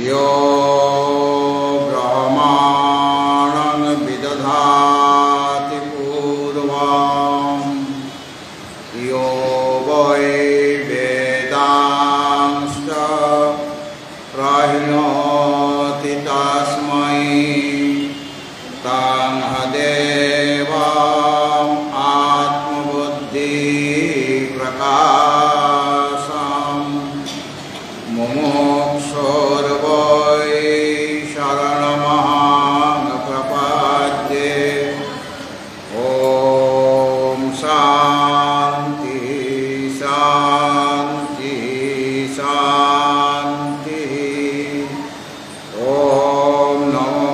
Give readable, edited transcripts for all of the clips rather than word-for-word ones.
यो ब्रह्माणं विदधाति पूर्वं यो वै वेदांश्च प्रहिणोति तस्मै तं देवम् आत्मबुद्धिप्रकाशं मुमुक्षुर्वै शरणमहं प्रपद्ये। ॐ शान्ति शान्ति शान्तिः। ॐ नमो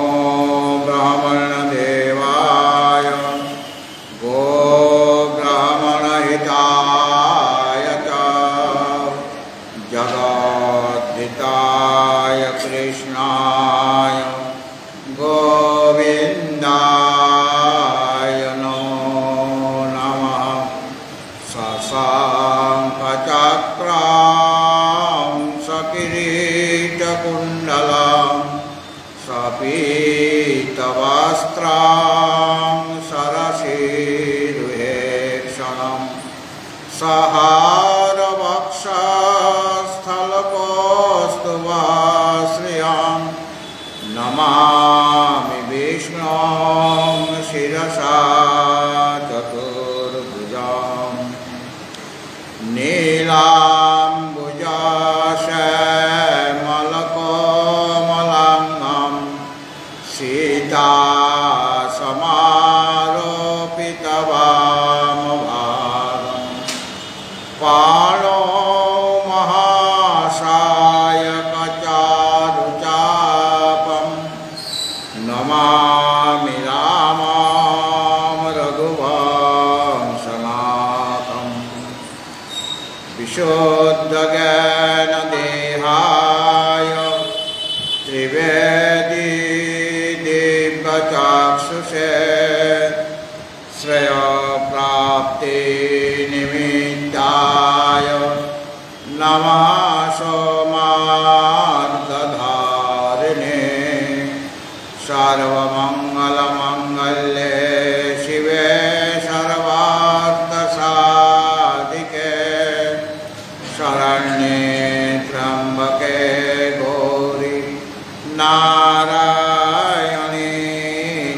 ब्राह्मणदेवाय गोब्राह्मणहिताय च जगद्धिताय कृष्णाय गोविन्दाय नमो नमः। शशाङ्खचक्रां सकिरीटकुण्डलं सपीतवस्त्रां सरसीरुहेक्षणं सहारवक्षस्थलकौस्तुभश्रियं नमामि विष्णुं शिरसा चतुर्भुजं नीलाम्बुजाश्यामलकोमलाङ्गं सीतासमारोपितवामभागं पाणौ महासायकचारुचापं नमामि रामं रघुवंशनाथं विशुद्धज्ञानदेहाय त्रिवेदी दिव्यचक्षुषे श्रेयप्राप्तिनिमित्ताय नमः सोमार्धधारिणे सर्वमङ्गलमङ्गल्ये शिवे सर्वार्थसाधिके शरण्ये त्र्यम्बके गौरी नारायणी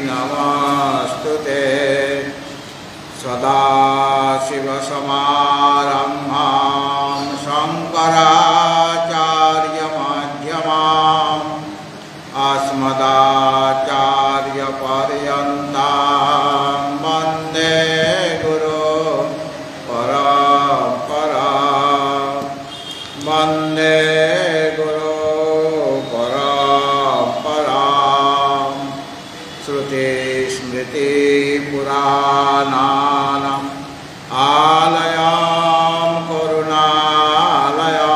नमस्तुते। सदाशिवसमारम्भां शङ्कराचार्यमध्यमाम् अस्मदाचार्यपर्यन्तां वन्दे गुरुपरम्परां वन्दे गुरुपरम्परां। श्रुतिस्मृतिपुराणानाम् आलयं करुणालयं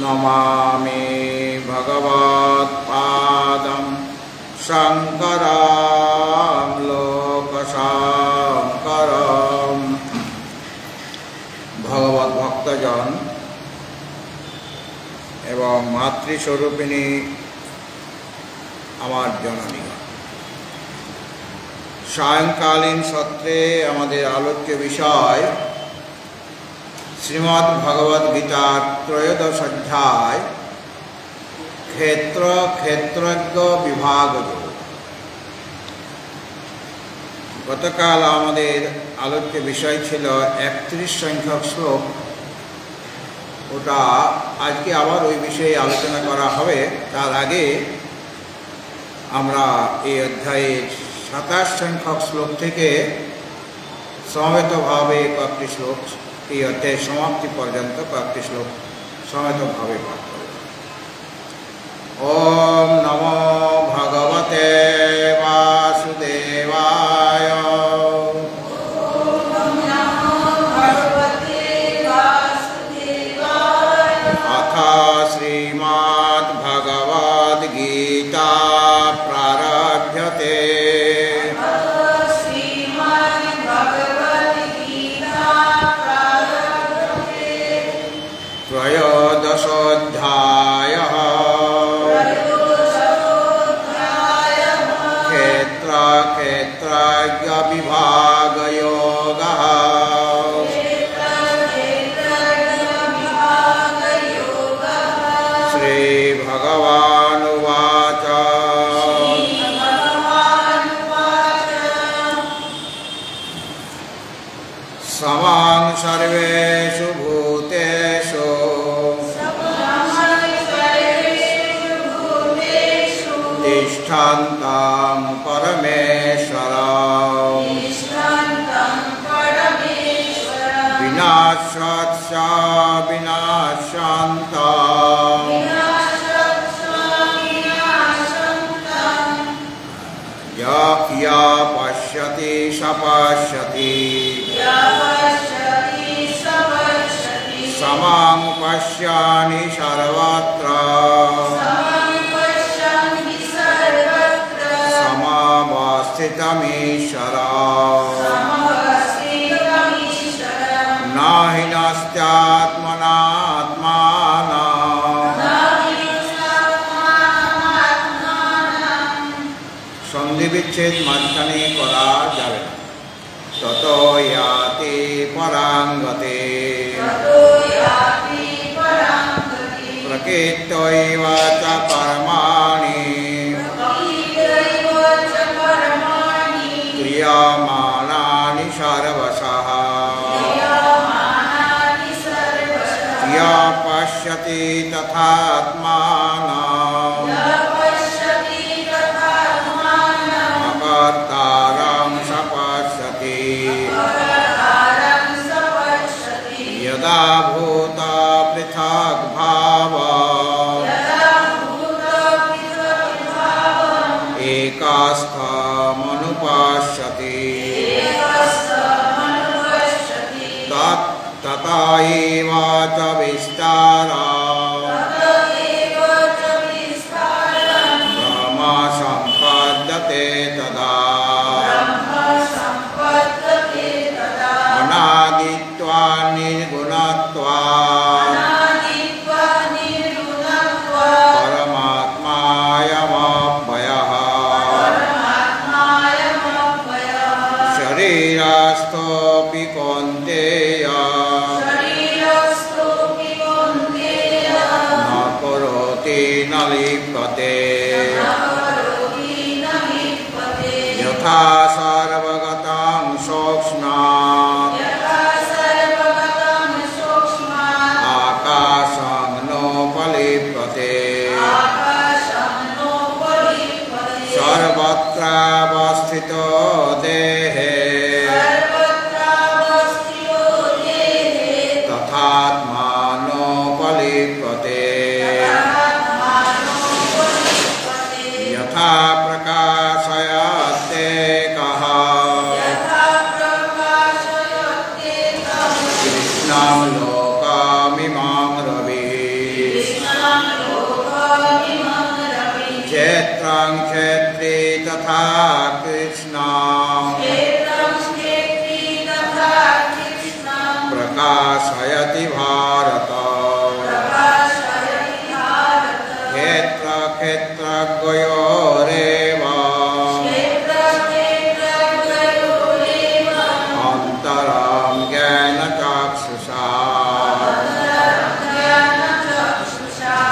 नमामि भगवत्पादं शङ्करं लोकशङ्करम्। भगवत भक्तजन एवं मातृस्वरूपिणी আমার জননীগণ, সায়ংকালীন সত্রে আমাদের আলোচ্য বিষয় শ্রীমদ্ ভগবদ্ গীতার ত্রয়োদশ অধ্যায় ক্ষেত্র ক্ষেত্রজ্ঞ বিভাগ যোগ। গতকাল আমাদের আলোচ্য বিষয় ছিল 31 সংখ্যক শ্লোক, ওটা আজকে আবার ওই বিষয়ে আলোচনা করা হবে। তার আগে আমরা এই অধ্যায়ের 27 সংখ্যক শ্লোক থেকে সমবেতভাবে কয়েকটি শ্লোক, এই অধ্যায়ের সমাপ্তি পর্যন্ত কয়েকটি শ্লোক সমবেতভাবে পাঠ করব। ওম নমো ভগবতে বাসুদেবায়। अथ श्रीमद्भगवद्गीता प्रारभ्यते। त्रयोदशोऽध्यायः। सर्वेषु भूतेषु तिष्ठन्तं परमेश्वरं विनाशाच्च विनाशान्तं या पश्यति स पश्यति समं पश्यामि सर्वत्र समवस्थितमीश्वरं न हि नास्त्यात्मनात्मानं সন্ধি বিচ্ছেদ মাঝখানে করা যাবে না। ততো ইয়াতি পরাঙ্গতে প্রকৃত্যৈব চ কর্মাণি ক্রিয়মাণানি সর্বশঃ য় পশ্যতি তথাত্মানম অকর্তারং স পশ্যতি यदा भूत पृथक् भावः एकस्थमनुपश्यति तत एव च विस्तारः ब्रह्म सम्पद्यते तदा अनादित्वात् निर्गुणत्वात् परमात्मायमव्ययः शरीरस्थोऽपि कौन्तेय न करोति न लिप्यते यथा सर्वगतं सूक्ष्मात् आकाशं नोपलिप्यते सर्वत्रावस्थितो देहे तथात्मानोपलिप्यते यथा प्रकाशयत्येकः कृष्णं लोकमिमं रविः क्षेत्रं क्षेत्री तथा कृष्णं प्रकाशयति भारत क्षेत्र क्षेत्रज्ञयोरेव अन्तरं ज्ञानचक्षुषा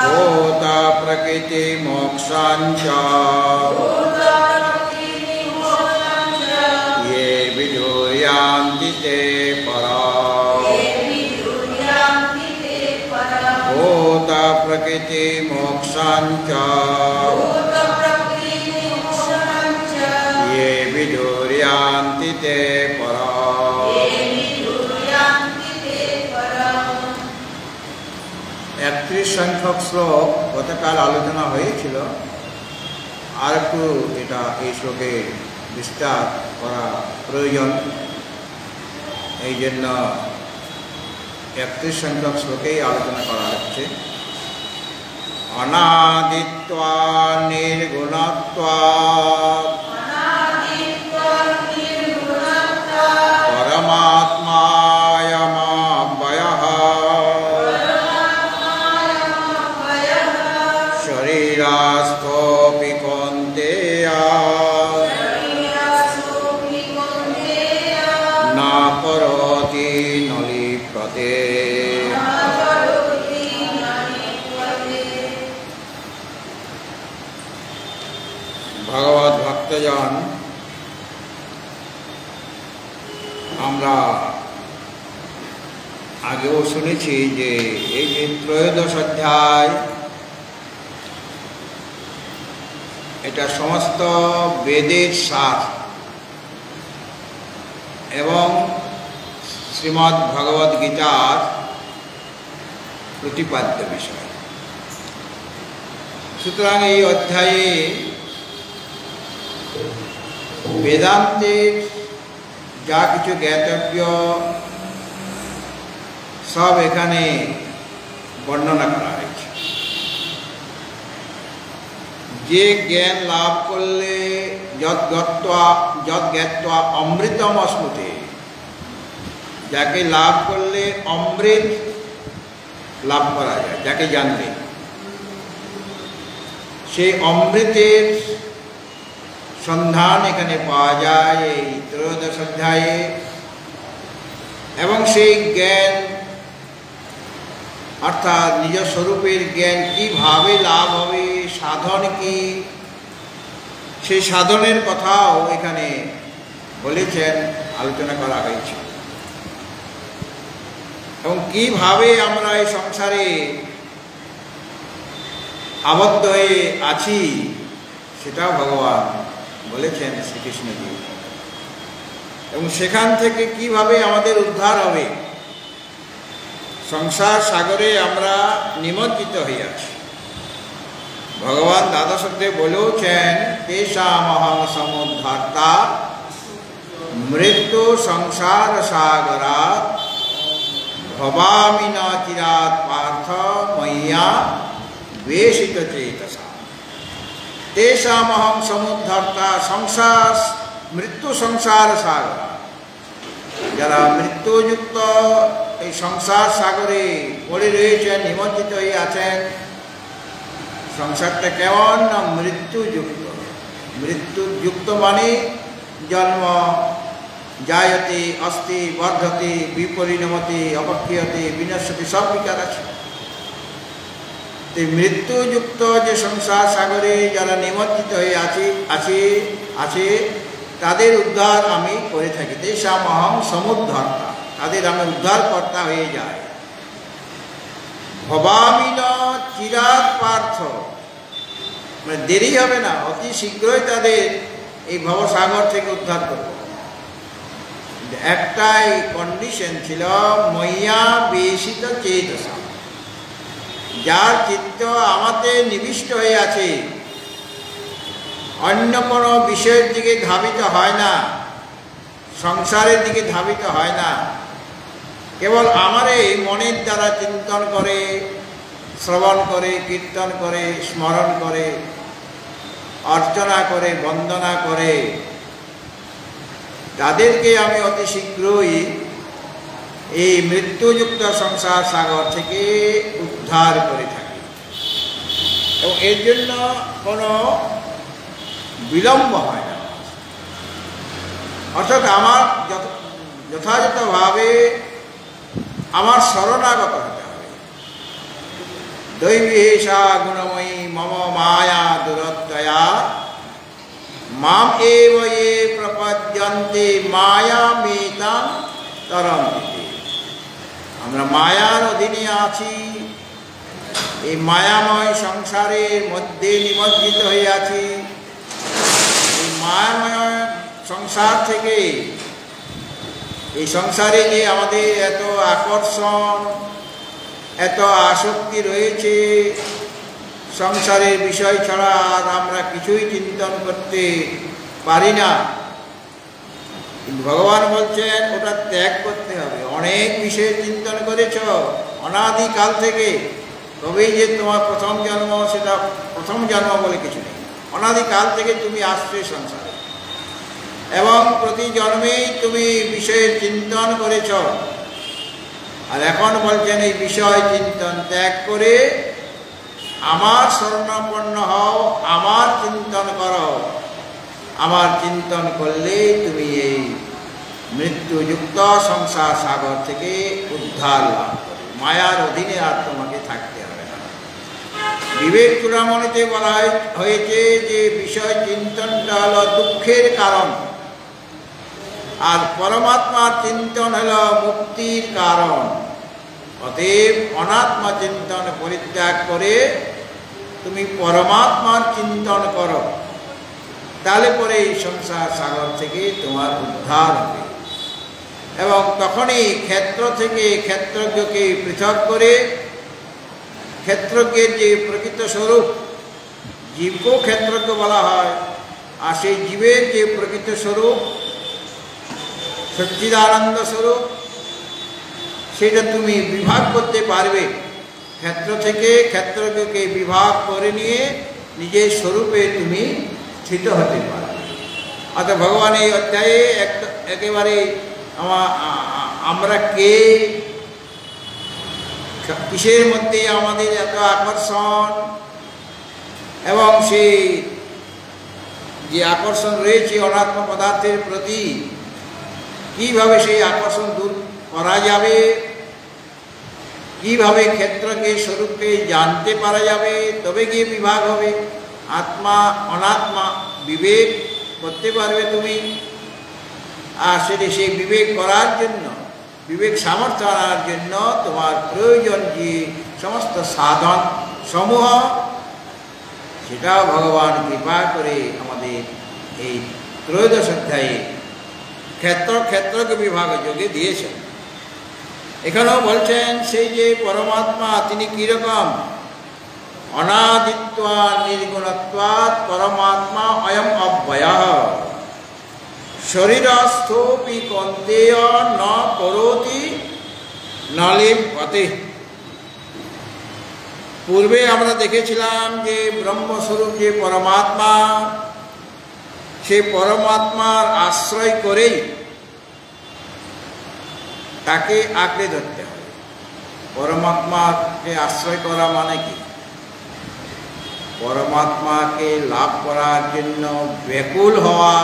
भूत प्रकृति मोक्षं च ये विदुर्यान्ति ते पराम् भूत प्रकृति मोक्षं च ये विदुर्यान्ति ते पराम् 31 সংখ্যক শ্লোক গতকাল আলোচনা হয়েছিল। আর একটু এটা এই শ্লোকে বিস্তার করা প্রয়োজন, এই জন্য 31 সংখ্যক শ্লোকেই আলোচনা করা হচ্ছে। অনাদিত্বাৎ নির্গুণত্বাৎ পরমাত্মায়মব্যয়ঃ শরীরস্থোऽপি কৌন্তেয় ন কरोति न লিপ্যতে। ভগবত ভক্তজন, আমরা আগেও শুনেছি যে এই যে ত্রয়োদশ অধ্যায়, এটা সমস্ত বেদের সার এবং শ্রীমদ্ ভগবদ গীতার প্রতিপাদ্য বিষয়। সুতরাং এই অধ্যায়ে বেদান্তের যা কিছু জ্ঞাতব্য সব এখানে বর্ণনা করা হয়েছে। যে জ্ঞান লাভ করলে যৎ জ্ঞাত্বা অমৃতম স্মৃতি, যাকে লাভ করলে অমৃত লাভ করা যায়, যাকে জানলে সেই অমৃতের সন্ধান এখানে পাওয়া যায় এই ত্রয়োদশ অধ্যায়ে। এবং সেই জ্ঞান অর্থাৎ নিজ স্বরূপের জ্ঞান কিভাবে লাভ হবে, সাধন কি, সেই সাধনের কথাও এখানে বলেছেন, আলোচনা করা হয়েছে। এবং কিভাবে আমরা এই সংসারে আবদ্ধ হয়ে আছি সেটাও ভগবান বলেছেন শ্রীকৃষ্ণজি। এবং সেখান থেকে কিভাবে আমাদের উদ্ধার হবে, সংসার সাগরে আমরা নিমজ্জিত হয়ে আছি। ভগবান দ্বাদশে বলেছেন, তেষামহং সমুদ্ধার্তা মৃত্যু সংসার সাগরাৎ ভবামি ন চিরাৎ পার্থ ময়্যা বেশিত চেতসা। তেষামহং সমুদ্ধার্তা, সংসার মৃত্যু সংসার সাগর, যারা মৃত্যুযুক্ত এই সংসার সাগরে পড়ে রয়েছেন, নিমজ্জিত হয়ে আছেন। সংসারটা কেমন না মৃত্যুযুক্ত। মৃত্যুযুক্ত মানে জন্ম, জায়তে, অস্তি, বর্ধতি, বিপরিণমতি, অপক্ষীয়তে, বিনশ্যতি, সব বিকার আছে। মৃত্যুযুক্ত যে সংসার সাগরে যারা নিমজ্জিত হয়ে আছে তাদের উদ্ধার আমি করে থাকি। তেষামহং সমুদ্ধার্তা, তাদের আমি উদ্ধারকর্তা হয়ে যাই। ভবামি ন চিরাৎ পার্থ, মানে দেরি হবে না, অতি শীঘ্রই তাদের এই ভবসাগর থেকে উদ্ধার করব। একটাই কন্ডিশন ছিল, ময়্যা বেশিত চেতসা, যার চিত্ত আমাতে নিবিষ্ট হয়ে আছে, অন্য কোনো বিষয়ের দিকে ধাবিত হয় না, সংসারের দিকে ধাবিত হয় না, কেবল আমার এই মনের দ্বারা চিন্তন করে, শ্রবণ করে, কীর্তন করে, স্মরণ করে, অর্চনা করে, বন্দনা করে, তাদেরকে আমি অতি শীঘ্রই এই মৃত্যুযুক্ত সংসার সাগর থেকে উদ্ধার করে থাকি। এবং এর জন্য কোনো বিলম্ব হয় না। অর্থাৎ আমার যথাযথভাবে আমার শরণাগত হতে হবে। দৈবীষা গুণময়ী মম মায়া দুরত্যয়া মাম এব এ প্রপদ্যন্তে মায়ামেতাং তরন্তি। আমরা মায়ার অধীনে আছি, এই মায়াময় সংসারের মধ্যে নিমজ্জিত হয়ে আছি। এই মায়াময় সংসার থেকে, এই সংসারে যে আমাদের এত আকর্ষণ, এত আসক্তি রয়েছে, সংসারের বিষয় ছাড়া আর আমরা কিছুই চিন্তন করতে পারি না। ভগবান বলছেন ওটা ত্যাগ করতে হবে। অনেক বিষয়ে চিন্তন করেছ অনাদিকাল থেকে, তবেই যে তোমার প্রথম জন্ম, সেটা প্রথম জন্ম বলে কিছু নেই। অনাদিকাল থেকে তুমি আসছে সংসারে, এবং প্রতি জন্মেই তুমি বিষয়ের চিন্তন করেছ। আর এখন বলছেন এই বিষয় চিন্তন ত্যাগ করে আমার শরণাপন্ন হও, আমার চিন্তন করো। আমার চিন্তন করলে তুমি এই মৃত্যুযুক্ত সংসার সাগর থেকে উদ্ধার লাভ করবে। মায়ার অধীনে আর তোমাকে থাকতে হবে না। বিবেক চূড়ামণিতে বলা হয়েছে যে বিষয় চিন্তনটা হলো দুঃখের কারণ, আর পরমাত্মার চিন্তন হলো মুক্তির কারণ। অতএব অনাত্মা চিন্তন পরিত্যাগ করে তুমি পরমাত্মার চিন্তন করো, তাহলে পরে এই সংসার সাগর থেকে তোমার উদ্ধার হবে। এবং তখনই ক্ষেত্র থেকে ক্ষেত্রজ্ঞকে পৃথক করে ক্ষেত্রজ্ঞের যে প্রকৃত স্বরূপ, জীবকেও ক্ষেত্রজ্ঞ বলা হয়, আর সেই জীবের যে প্রকৃত স্বরূপ সচ্চিদানন্দ স্বরূপ, সেটা তুমি বিভাগ করতে পারবে। ক্ষেত্র থেকে ক্ষেত্রজ্ঞকে বিভাগ করে নিয়ে নিজের স্বরূপে তুমি স্থিত হতে পারবে। অর্থাৎ ভগবান এই অধ্যায়ে একেবারে আমরা কে, কিসের মধ্যে আমাদের এত আকর্ষণ, এবং সেই যে আকর্ষণ রয়েছে অনাত্ম পদার্থের প্রতি, কিভাবে সেই আকর্ষণ দূর করা যাবে, কিভাবে ক্ষেত্রকে স্বরূপকে জানতে পারা যাবে, তবে গিয়ে বিভাগ হবে। আত্মা অনাত্মা বিবেক করতে পারবে তুমি। আর সেটি সেই বিবেক করার জন্য, বিবেক সামর্থ্য আনার জন্য তোমার প্রয়োজন যে সমস্ত সাধন সমূহ, সেটাও ভগবান কৃপা করে আমাদের এই ত্রয়োদশ অধ্যায়ে ক্ষেত্রকে বিভাগ যোগে দিয়েছেন। এখানেও বলছেন সেই যে পরমাত্মা তিনি কিরকম, অনাদিত্বা নির্গুণত্বাৎ পরমাত্মা অয়ম অব্যয়ঃ শরীরস্থোপি কন্তেয় ন করোতি নলিপ্যতে। পূর্বে আমরা দেখেছিলাম যে ব্রহ্মস্বরূপ যে পরমাত্মা, সেই পরমাত্মার আশ্রয় করেই তাকে আঁকড়ে ধরতে হবে। পরমাত্মাকে আশ্রয় করা মানে কি? পরমাত্মাকে লাভ করার জন্য ব্যাকুল হওয়া,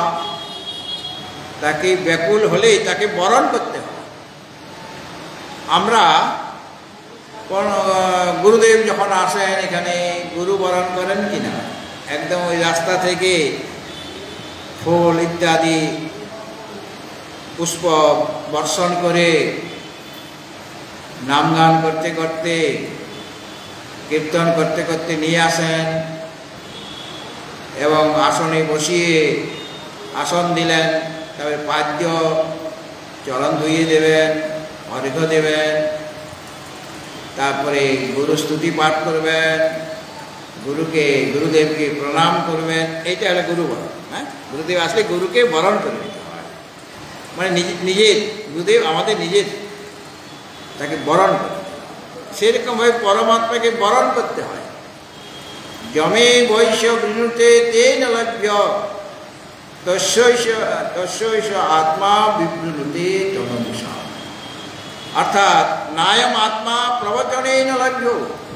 তাকে ব্যাকুল হলেই তাকে বরণ করতে হবে। আমরা গুরুদেব যখন আসেন এখানে, গুরু বরণ করেন কিনা? একদম ওই রাস্তা থেকে ফুল ইত্যাদি পুষ্প বর্ষণ করে, নাম গান করতে করতে, কীর্তন করতে করতে নিয়ে আসেন এবং আসনে বসিয়ে আসন দিলেন, তবে পাদ্য চরণ ধুইয়ে দেবেন, অর্ঘ্য দেবেন, তারপরে গুরু স্তুতি পাঠ করবেন, গুরুদেবকে প্রণাম করবেন। এইটা হলো গুরু বরণ। হ্যাঁ, গুরুদেব আসলে গুরুকে বরণ করে নিতে হয়, মানে নিজের গুরুদেব আমাদের নিজের, তাকে বরণ করে। সেরকমভাবে পরমাত্মাকে বরণ করতে হয়। যমে বৈশ্য বৃণুতে তেন লভ্য তস্যৈষ আত্মা বিবৃণুতে তনুষা। অর্থাৎ নায়ম আত্মা প্রবচনেন লভ্য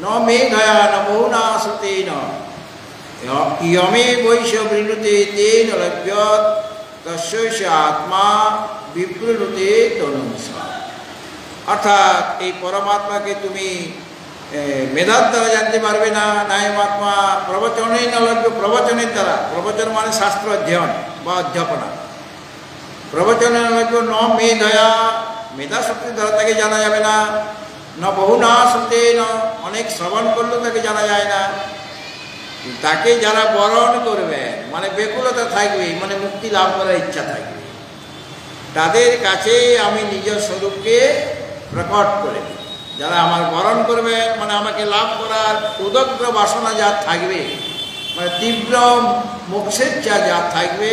ন মেধয়া ন বহুনা শ্রুতেন ইয়মে বৈশ্য বৃণুতে তেন লভ্য তস্যৈষ আত্মা বিবৃণুতে তনুষা। অর্থাৎ এই পরমাত্মাকে তুমি মেধার দ্বারা জানতে পারবে না। নায়মাত্মা প্রবচনেই না লভ্য, প্রবচনের দ্বারা, প্রবচন মানে শাস্ত্র অধ্যয়ন বা অধ্যাপনা। প্রবচনে লভ্য ন মেধয়া, মেধা শক্তির দ্বারা তাকে জানা যাবে না। ন বহু না শুনতে, অনেক শ্রবণ করলেও তাকে জানা যায় না। তাকে যারা বরণ করবে, মানে বেকুলতা থাকবে, মানে মুক্তি লাভ করার ইচ্ছা থাকবে, তাদের কাছে আমি নিজের স্বরূপকে প্রকট করে দিই। যারা আমার বরণ করবেন, মানে আমাকে লাভ করার উদগ্র বাসনা যা থাকবে, মানে তীব্র মোক্ষেচ্ছা যা থাকবে,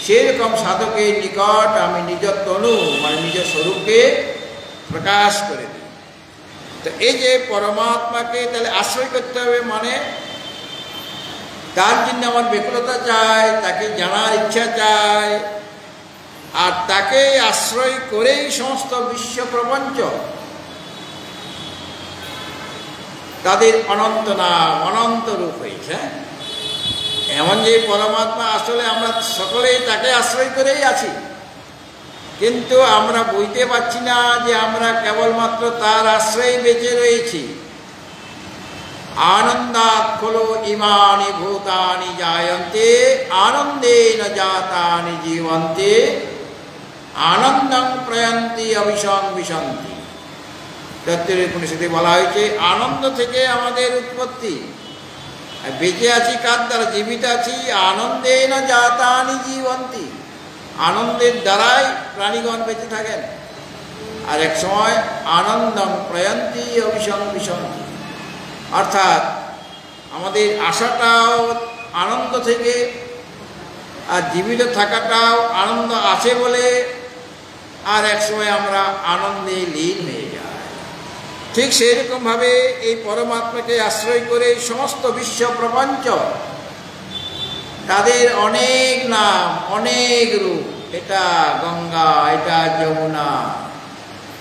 সেরকম সাধকের নিকট আমি নিজের তনু, মানে নিজের স্বরূপকে প্রকাশ করে দিই। তো এই যে পরমাত্মাকে তাহলে আশ্রয় করতে হবে, মানে তার জন্য আমার ব্যাকুলতা চাই, তাকে জানার ইচ্ছা চাই, আর তাকে আশ্রয় করেই সমস্ত বিশ্ব প্রপঞ্চ তাদের অনন্ত নাম, অনন্ত রূপ হয়েছে। এমন যে পরমাত্মা, আসলে আমরা সকলেই তাকে আশ্রয় করেই আছি, কিন্তু আমরা বুঝতে পারছি না যে আমরা কেবলমাত্র তার আশ্রয়ে বেঁচে রয়েছি। আনন্দাৎ খলু ইমানি ভূতানি জায়ন্তে আনন্দেন জাতানি জীবন্তে আনন্দং প্রয়ন্তি অবিসং বিশন্তি। তৈত্তরীয় উপনিষদে বলা হয়েছে আনন্দ থেকে আমাদের উৎপত্তি। বেঁচে আছি কার দ্বারা? জীবিত আছি আনন্দে না জাতানি জীবন্তি, আনন্দের দ্বারাই প্রাণীগণ বেঁচে থাকেন। আর এক সময় আনন্দং প্রয়ন্তি অভিসং বিসন্তি, অর্থাৎ আমাদের আশাটাও আনন্দ থেকে, আর জীবিত থাকাটাও আনন্দ আছে বলে, আর এক সময় আমরা আনন্দে লীন হয়ে যাই। ঠিক সেই রকমভাবে এই পরমাত্মাকে আশ্রয় করে সমস্ত বিশ্ব প্রপঞ্চ, তাদের অনেক নাম, অনেক রূপ। এটা গঙ্গা, এটা যমুনা,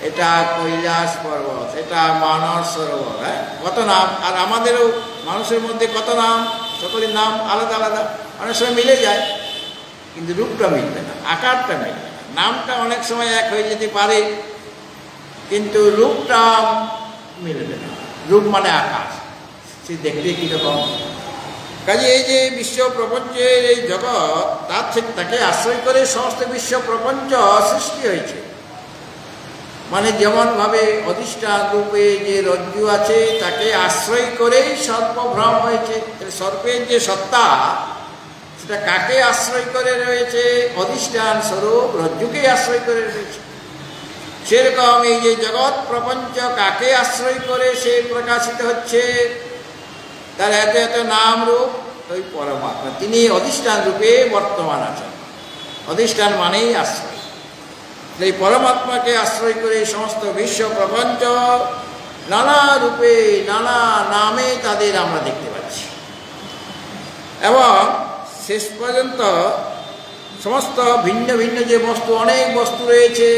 এটা কৈলাস পর্বত, এটা মানস সরোবর, হ্যাঁ, কত নাম। আর আমাদেরও মানুষের মধ্যে কত নাম, সকলের নাম আলাদা আলাদা, অনেক সময় মিলে যায়, কিন্তু রূপটা মিলবে না, আকারটা মিলবে না। নামটা অনেক সময় এক হয়ে যেতে পারে, কিন্তু রূপটা মিলবে না। রূপ মানে আকাশ, সে দেখতে কীরকম। কাজে এই যে বিশ্ব প্রপঞ্চের এই জগৎ, তার থেকে তাকে আশ্রয় করে সমস্ত বিশ্ব প্রপঞ্চ সৃষ্টি হয়েছে। মানে যেমনভাবে অধিষ্ঠান রূপে যে রজ্জু আছে, তাকে আশ্রয় করেই সর্পভ্রম হয়েছে। সর্পের যে সত্তা, সেটা কাকে আশ্রয় করে রয়েছে? অধিষ্ঠান স্বরূপ রজ্জুকেই আশ্রয় করে রয়েছে। সেরকম এই যে জগৎ প্রপঞ্চ কাকে আশ্রয় করে সে প্রকাশিত হচ্ছে, তার এত এত নাম রূপ, ওই পরমাত্মা, তিনি অধিষ্ঠান রূপে বর্তমান আছেন। অধিষ্ঠান মানেই আশ্রয়। এই পরমাত্মাকে আশ্রয় করে সমস্ত বিশ্ব প্রপঞ্চ নানা রূপে নানা নামে তাদের আমরা দেখতে পাচ্ছি। এবং শেষ পর্যন্ত সমস্ত ভিন্ন ভিন্ন যে বস্তু, অনেক বস্তু রয়েছে,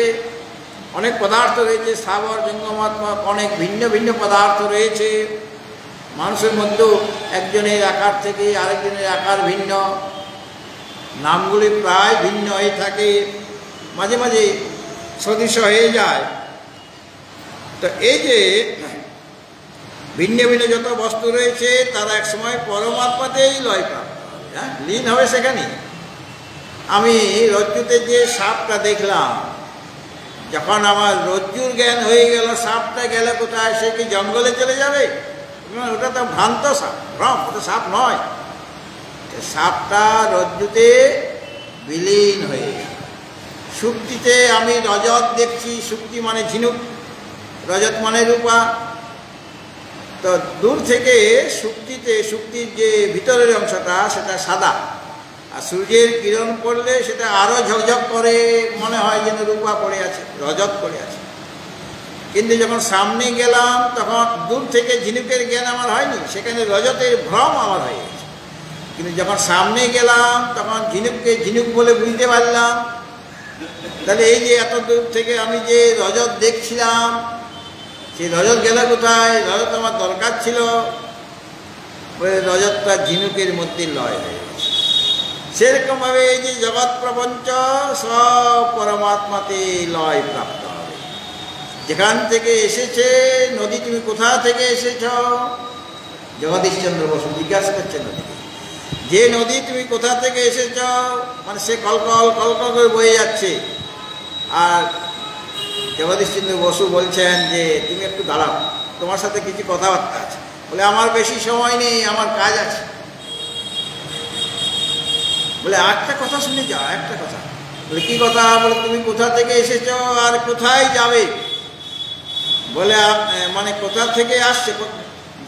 অনেক পদার্থ রয়েছে, স্থাবর জঙ্গমাত্মক অনেক ভিন্ন ভিন্ন পদার্থ রয়েছে। মানুষের মধ্যেও একজনের আকার থেকে আরেকজনের আকার ভিন্ন, নামগুলি প্রায় ভিন্ন হয়ে থাকে, মাঝে মাঝে সদৃশ হয়ে যায়। তো এই যে ভিন্ন ভিন্ন যত বস্তু রয়েছে, তারা এক সময় পরমাত্মাতেই লয় প্রাপ্ত হবে, হ্যাঁ, লীন হবে সেখানে। আমি রজ্জুতে যে সাপটা দেখলাম, যখন আমার রজ্জুর জ্ঞান হয়ে গেল, সাপটা গেলে কোথায়? সে কি জঙ্গলে চলে যাবে? ওটা তো ভ্রান্ত সাপ, ভ্রম, ওটা সাপ নয়। সাপটা রজ্জুতে বিলীন হয়ে গেল। সুক্তিতে আমি রজত দেখছি, সুক্তি মানে ঝিনুক, রজত মানে রূপা। তো দূর থেকে সুক্তিতে, সুক্তির যে ভিতরের অংশটা সেটা সাদা, আর সূর্যের কিরণ পড়লে সেটা আরও ঝকঝক করে, মনে হয় যেন রূপা পড়ে আছে, রজত পড়ে আছে। কিন্তু যখন সামনে গেলাম, তখন দূর থেকে ঝিনুকের জ্ঞান আমার হয়নি, সেখানে রজতের ভ্রম আমার হয়ে গেছে। কিন্তু যখন সামনে গেলাম, তখন ঝিনুককে ঝিনুক বলে বুঝতে পারলাম। তাহলে এই যে এত দূর থেকে আমি যে রজত দেখছিলাম, সেই রজত গেল কোথায়? রজত আমার দরকার ছিল, ওই রজতটা ঝিনুকের মধ্যে লয় হয়ে গেছে। সেরকমভাবে এই যে জগৎ প্রপঞ্চ সব পরমাত্মাতে লয় প্রাপ্ত হবে। যেখান থেকে এসেছে, নদী তুমি কোথা থেকে এসেছ? জগদীশচন্দ্র বসু জিজ্ঞাসা করছে নদীকে, যে নদী তুমি কোথা থেকে এসেছ? মানে সে কলকল কলকল করে বয়ে যাচ্ছে। আর জগদীশচন্দ্র বসু বলছেন যে তুমি একটু দাঁড়াও, তোমার সাথে কিছু কথাবার্তা আছে। বলে আমার বেশি সময় নেই, আমার কাজ আছে। বলে একটা কথা শুনে যাও, একটা কথা। বলে কি কথা? বলে তুমি কোথা থেকে এসেছ আর কোথায় যাবে? বলে মানে কোথা থেকে আসছে?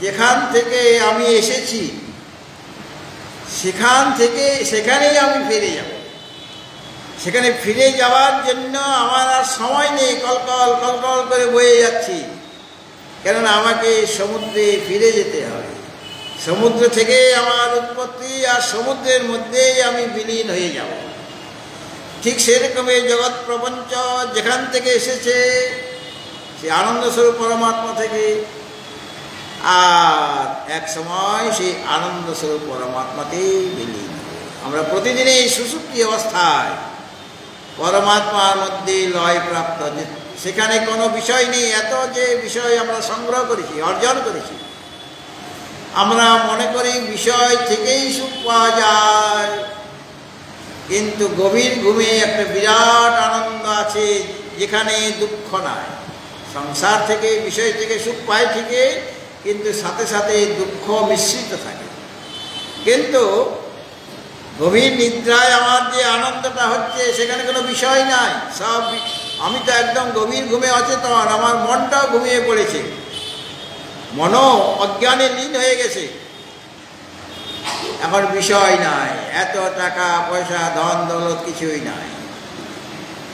যেখান থেকে আমি এসেছি সেখান থেকে সেখানেই আমি ফিরে যাব। সেখানে ফিরে যাওয়ার জন্য আমার আর সময় নেই, কলকল কলকল করে বয়ে যাচ্ছি, কেননা আমাকে সমুদ্রে ফিরে যেতে হবে। সমুদ্র থেকে আমার উৎপত্তি, আর সমুদ্রের মধ্যেই আমি বিলীন হয়ে যাব। ঠিক সেরকমই জগৎ প্রপঞ্চ যেখান থেকে এসেছে, সে আনন্দস্বরূপ পরমাত্মা থেকে, আর এক সময় সেই আনন্দস্বরূপ পরমাত্মাতেই বিলীন হবে। আমরা প্রতিদিনই এই সুষুপ্তি অবস্থায় পরমাত্মার মধ্যে লয় প্রাপ্ত, সেখানে কোনো বিষয় নেই। এত যে বিষয় আমরা সংগ্রহ করেছি, অর্জন করেছি, আমরা মনে করি বিষয় থেকেই সুখ পাওয়া যায়, কিন্তু গভীর ঘুমে একটা বিরাট আনন্দ আছে যেখানে দুঃখ নাই। সংসার থেকে বিষয় থেকে সুখ পায় ঠিকই, কিন্তু সাথে সাথে দুঃখ মিশ্রিত থাকে। কিন্তু গভীর নিদ্রায় আমার যে আনন্দটা হচ্ছে সেখানে কোনো বিষয় নাই, সব আমি তো একদম গভীর ঘুমে অচেতন, আমার মনটাও ঘুমিয়ে পড়েছে, মনও অজ্ঞানে লীন হয়ে গেছে। এখন বিষয় নাই, এত টাকা পয়সা ধন দৌলত কিছুই নাই,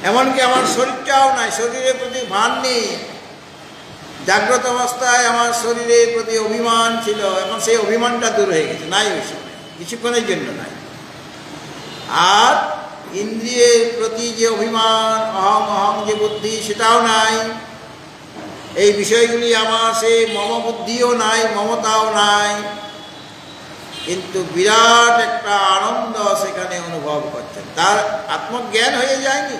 এমনকি আমার শরীরটাও নাই, শরীরের প্রতি ভান নেই। জাগ্রত অবস্থায় আমার শরীরের প্রতি অভিমান ছিল, এখন সেই অভিমানটা দূর হয়ে গেছে, নাই ওই সময়, কিছুক্ষণের জন্য নাই। আর ইন্দ্রিয়ের প্রতি যে অভিমান, অহং অহং যে বুদ্ধি, সেটাও নাই। এই বিষয়গুলি আমার সেই মম বুদ্ধিও নাই, মমতাও নাই, কিন্তু বিরাট একটা আনন্দ সেখানে অনুভব করছেন। তার আত্মজ্ঞান হয়ে যায়নি,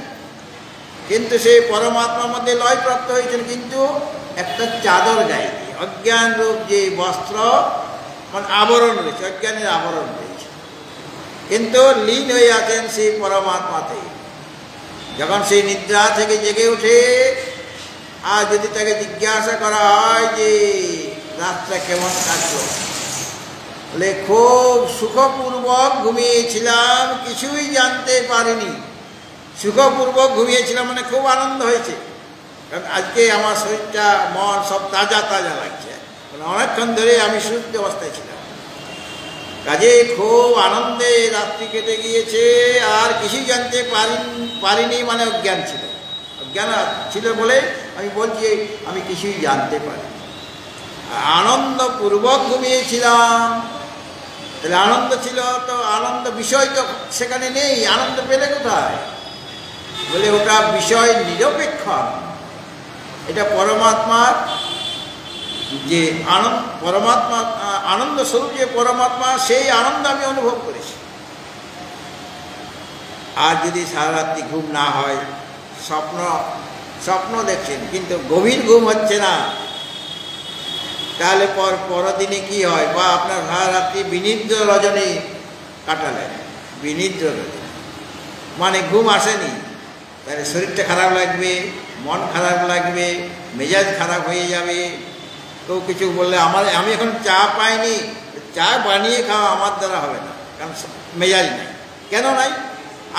কিন্তু সেই পরমাত্মার মধ্যে লয় প্রাপ্ত হয়েছেন, কিন্তু একটা চাদর গায়ে দিয়ে, অজ্ঞান রূপ যে বস্ত্র মানে আবরণ রয়েছে, অজ্ঞানের আবরণ রয়েছে, কিন্তু লীন হয়ে আছেন সেই পরমাত্মাতে। যখন সেই নিদ্রা থেকে জেগে ওঠে, আর যদি তাকে জিজ্ঞাসা করা হয় যে রাতটা কেমন কাটলো, বলে খুব সুখপূর্বক ঘুমিয়েছিলাম, কিছুই জানতে পারিনি। সুখপূর্বক ঘুমিয়েছিলাম মানে খুব আনন্দ হয়েছে, কারণ আজকে আমার শরীরটা মন সব তাজা তাজা লাগছে, অনেকক্ষণ ধরে আমি সুস্থ অবস্থায় ছিলাম, কাজে খুব আনন্দে রাত্রি কেটে গিয়েছে। আর কিছুই জানতে পারিনি মানে অজ্ঞান ছিল, অজ্ঞান ছিল বলে আমি বলছি আমি কিছুই জানতে পারিনি, আনন্দপূর্বক ঘুমিয়েছিলাম। তাহলে আনন্দ ছিল, তো আনন্দ বিষয় তো সেখানে নেই, আনন্দ পেলে কোথায়? বলে ওটা বিষয় নিরপেক্ষ, এটা পরমাত্মার যে আনন্দ, পরমাত্মা আনন্দ স্বরূপ যে পরমাত্মা, সেই আনন্দ আমি অনুভব করেছি। আর যদি সারা রাত্রি ঘুম না হয়, স্বপ্ন দেখছেন কিন্তু গভীর ঘুম হচ্ছে না, তাহলে পরদিনে কি হয়? বা আপনার সারা রাত্রি বিনিদ্র রজনী কাটালেন, বিনিদ্র রজনী মানে ঘুম আসেনি, তাহলে শরীরটা খারাপ লাগবে, মন খারাপ লাগবে, মেজাজ খারাপ হয়ে যাবে। কেউ কিছু বললে আমি এখন চা পাইনি, চা বানিয়ে খাওয়া আমার দ্বারা হবে না, কারণ মেজাজ নাই। কেন নাই?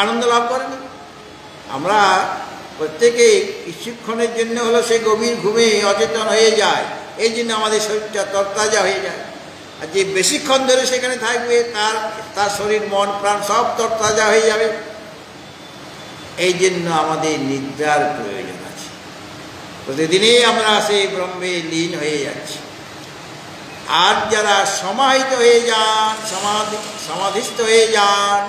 আনন্দ লাভ করেনি। আমরা প্রত্যেকেই কিছুক্ষণের জন্য হলো সে গভীর ঘুমে অচেতন হয়ে যায়, এই জন্য আমাদের শরীরটা তরতাজা হয়ে যায়। আর যে বেশিক্ষণ ধরে সেখানে থাকবে, তার শরীর মন প্রাণ সব তরতাজা হয়ে যাবে। এই জন্য আমাদের নিদ্রার প্রয়োজন আছে। প্রতিদিনই আমরা সেই ব্রহ্মে লীন হয়ে যাচ্ছি। আর যারা সমাহিত হয়ে যান, সমাধিস্থ হয়ে যান,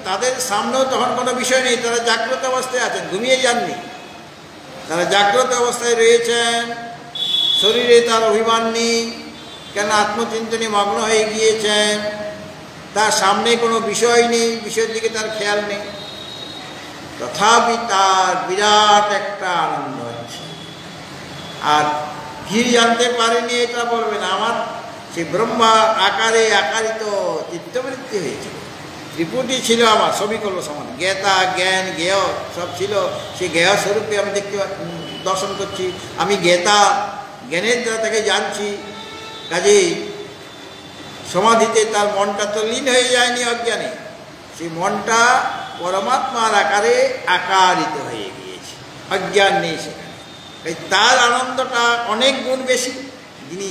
তাদের সামনেও তখন কোনো বিষয় নেই, তারা জাগ্রত অবস্থায় আছেন, ঘুমিয়ে যাননি, তারা জাগ্রত অবস্থায় রয়েছেন। শরীরে তার অভিমান নেই, কেন আত্মচিন্তনে মগ্ন হয়ে গিয়েছেন। তার সামনে কোনো বিষয় নেই, বিষয়ের দিকে তার খেয়াল নেই, তথাপি তার বিরাট একটা আনন্দ হচ্ছে। আর কি জানতে পারেনি এটা বলবেন, আমার সে ব্রহ্মা আকারে আকারিত চিত্তবৃত্তি হয়েছিল, ত্রিপুটি ছিল আমার, সবই করলো সমান, জ্ঞাতা জ্ঞান জ্ঞেয় সব ছিল। সেই জ্ঞেয় স্বরূপে আমি দেখতে দর্শন করছি, আমি জ্ঞাতা, জ্ঞানের দ্বারা তাকে জানছি। কাজেই সমাধিতে তার মনটা তো লীন হয়ে যায়নি অজ্ঞানে, সেই মনটা পরমাত্মার আকারে আকারিত হয়ে গিয়েছে, অজ্ঞান নেই সেখানে। তার আনন্দটা অনেক গুণ বেশি। যিনি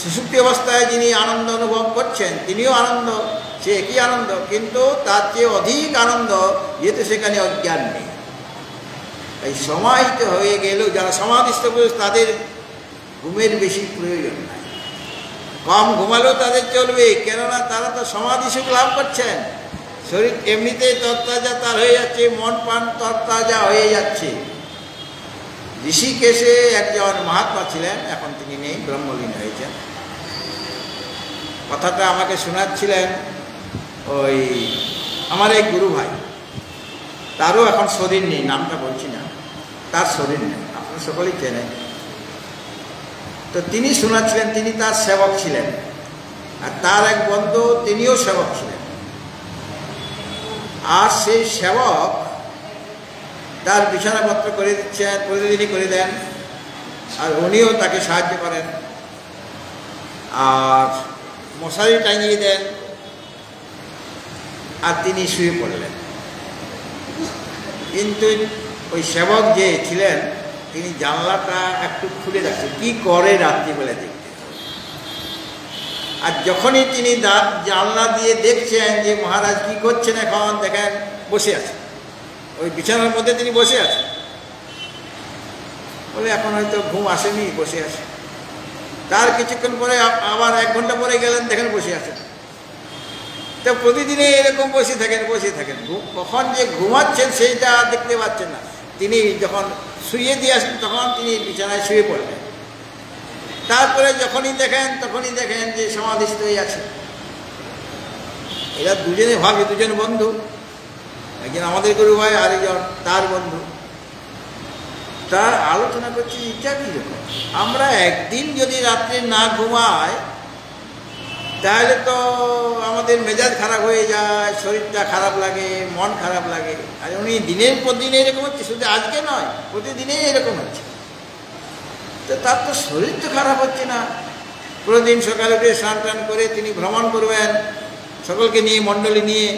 সুষুপ্তি অবস্থায় যিনি আনন্দ অনুভব করছেন, তিনিও আনন্দ, সে একই আনন্দ, কিন্তু তার চেয়ে অধিক আনন্দ, যেহেতু সেখানে অজ্ঞান নেই। এই সমাহিত হয়ে গেলেও যারা সমাধিস্থ পুরুষ, তাদের ঘুমের বেশি প্রয়োজন নাই, কম ঘুমালেও তাদের চলবে, কেননা তারা তো সমাধি সুখ লাভ করছেন। শরীর এমনিতেই তরতাজা তার হয়ে যাচ্ছে, মন প্রাণ তরতাজা হয়ে যাচ্ছে। ঋষিকেশে একজন মহাত্মা ছিলেন, এখন তিনি নেই, ব্রহ্মলীন হয়েছেন। কথাটা আমাকে শোনাচ্ছিলেন ওই আমার এক গুরু ভাই, তারও এখন শরীর নেই, নামটা বলছি না, তার শরীর নেই, আপনারা সকলেই চেনেন। তো তিনি শোনাচ্ছিলেন, তিনি তার সেবক ছিলেন, আর তার এক বন্ধু তিনিও সেবক ছিলেন। আর সেই সেবক তার বিছানাপত্র করে দিচ্ছেন, প্রতিদিনই করে দেন, আর উনিও তাকে সাহায্য করেন, আর মশারি টাঙিয়ে দেন, আর তিনি শুয়ে পড়লেন। কিন্তু ওই সেবক যে ছিলেন তিনি জানলাটা একটু খুলে রাখছেন, কি করে রাত্রিবেলা দেখতে। আর যখনই তিনি জানলা দিয়ে দেখছেন যে মহারাজ কি করছেন, এখন দেখেন বসে আছে, ওই বিছানার মধ্যে তিনি বসে আছেন, বলে এখন হয়তো ঘুম আসেনি, বসে আছে। তার কিছুক্ষণ পরে আবার 1 ঘন্টা পরে গেলেন, দেখেন বসে আছেন। তো প্রতিদিনে এরকম বসে থাকেন। কখন যে ঘুমাচ্ছেন সেইটা দেখতে পাচ্ছেন না। তিনি যখন শুয়ে দিয়ে আসেন তখন তিনি বিছানায় শুয়ে পড়লেন। তারপরে যখনই দেখেন যে সমাধিস্থ হয়ে আছে। এরা দুজনে ভাবে, দুজন বন্ধু, একজন আমাদের গুরু ভাই, আরেকজন তার বন্ধু। তার আলোচনা করছি এটা কীরকম, আমরা একদিন যদি রাত্রে না ঘুমাই তাহলে তো আমাদের মেজাজ খারাপ হয়ে যায়, শরীরটা খারাপ লাগে, মন খারাপ লাগে। আর উনি দিনের পর দিন এরকম হচ্ছে, শুধু আজকে নয়, প্রতিদিনেই এরকম হচ্ছে। তো তার তো শরীর তো খারাপ হচ্ছে না। প্রতিদিন সকালে উঠে স্নান টান করে তিনি ভ্রমণ করবেন সকলকে নিয়ে, মণ্ডলী নিয়ে,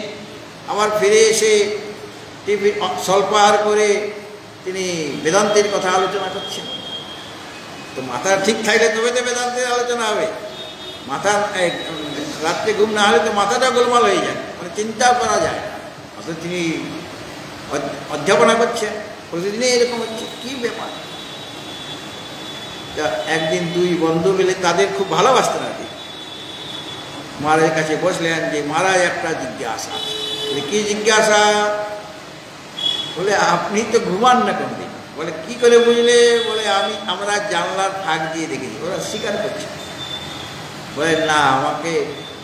আবার ফিরে এসে টিফিন স্বল্পাহার করে তিনি বেদান্তের কথা আলোচনা করছেন। তো মাথা ঠিক থাকলে তবে তো বেদান্তের আলোচনা হবে। মাথা রাত্রে ঘুম না হলে তো মাথাটা গোলমাল হয়ে যায়, মানে চিন্তাও করা যায়। অথচ তিনি অধ্যাপনা করছেন, প্রতিদিনই এরকম হচ্ছে, কি ব্যাপার। একদিন 2 বন্ধু মিলে, তাদের খুব ভালোবাসতেন আর কি, মহারাজের কাছে বসলেন যে মহারাজ একটা জিজ্ঞাসা। বলে কি জিজ্ঞাসা? বলে আপনি তো ঘুমান না কোনদিন। বলে কি করে বুঝলে? বলে আমরা জানলার ফাঁক দিয়ে দেখেছি। ওরা স্বীকার করছে। বলে না, আমাকে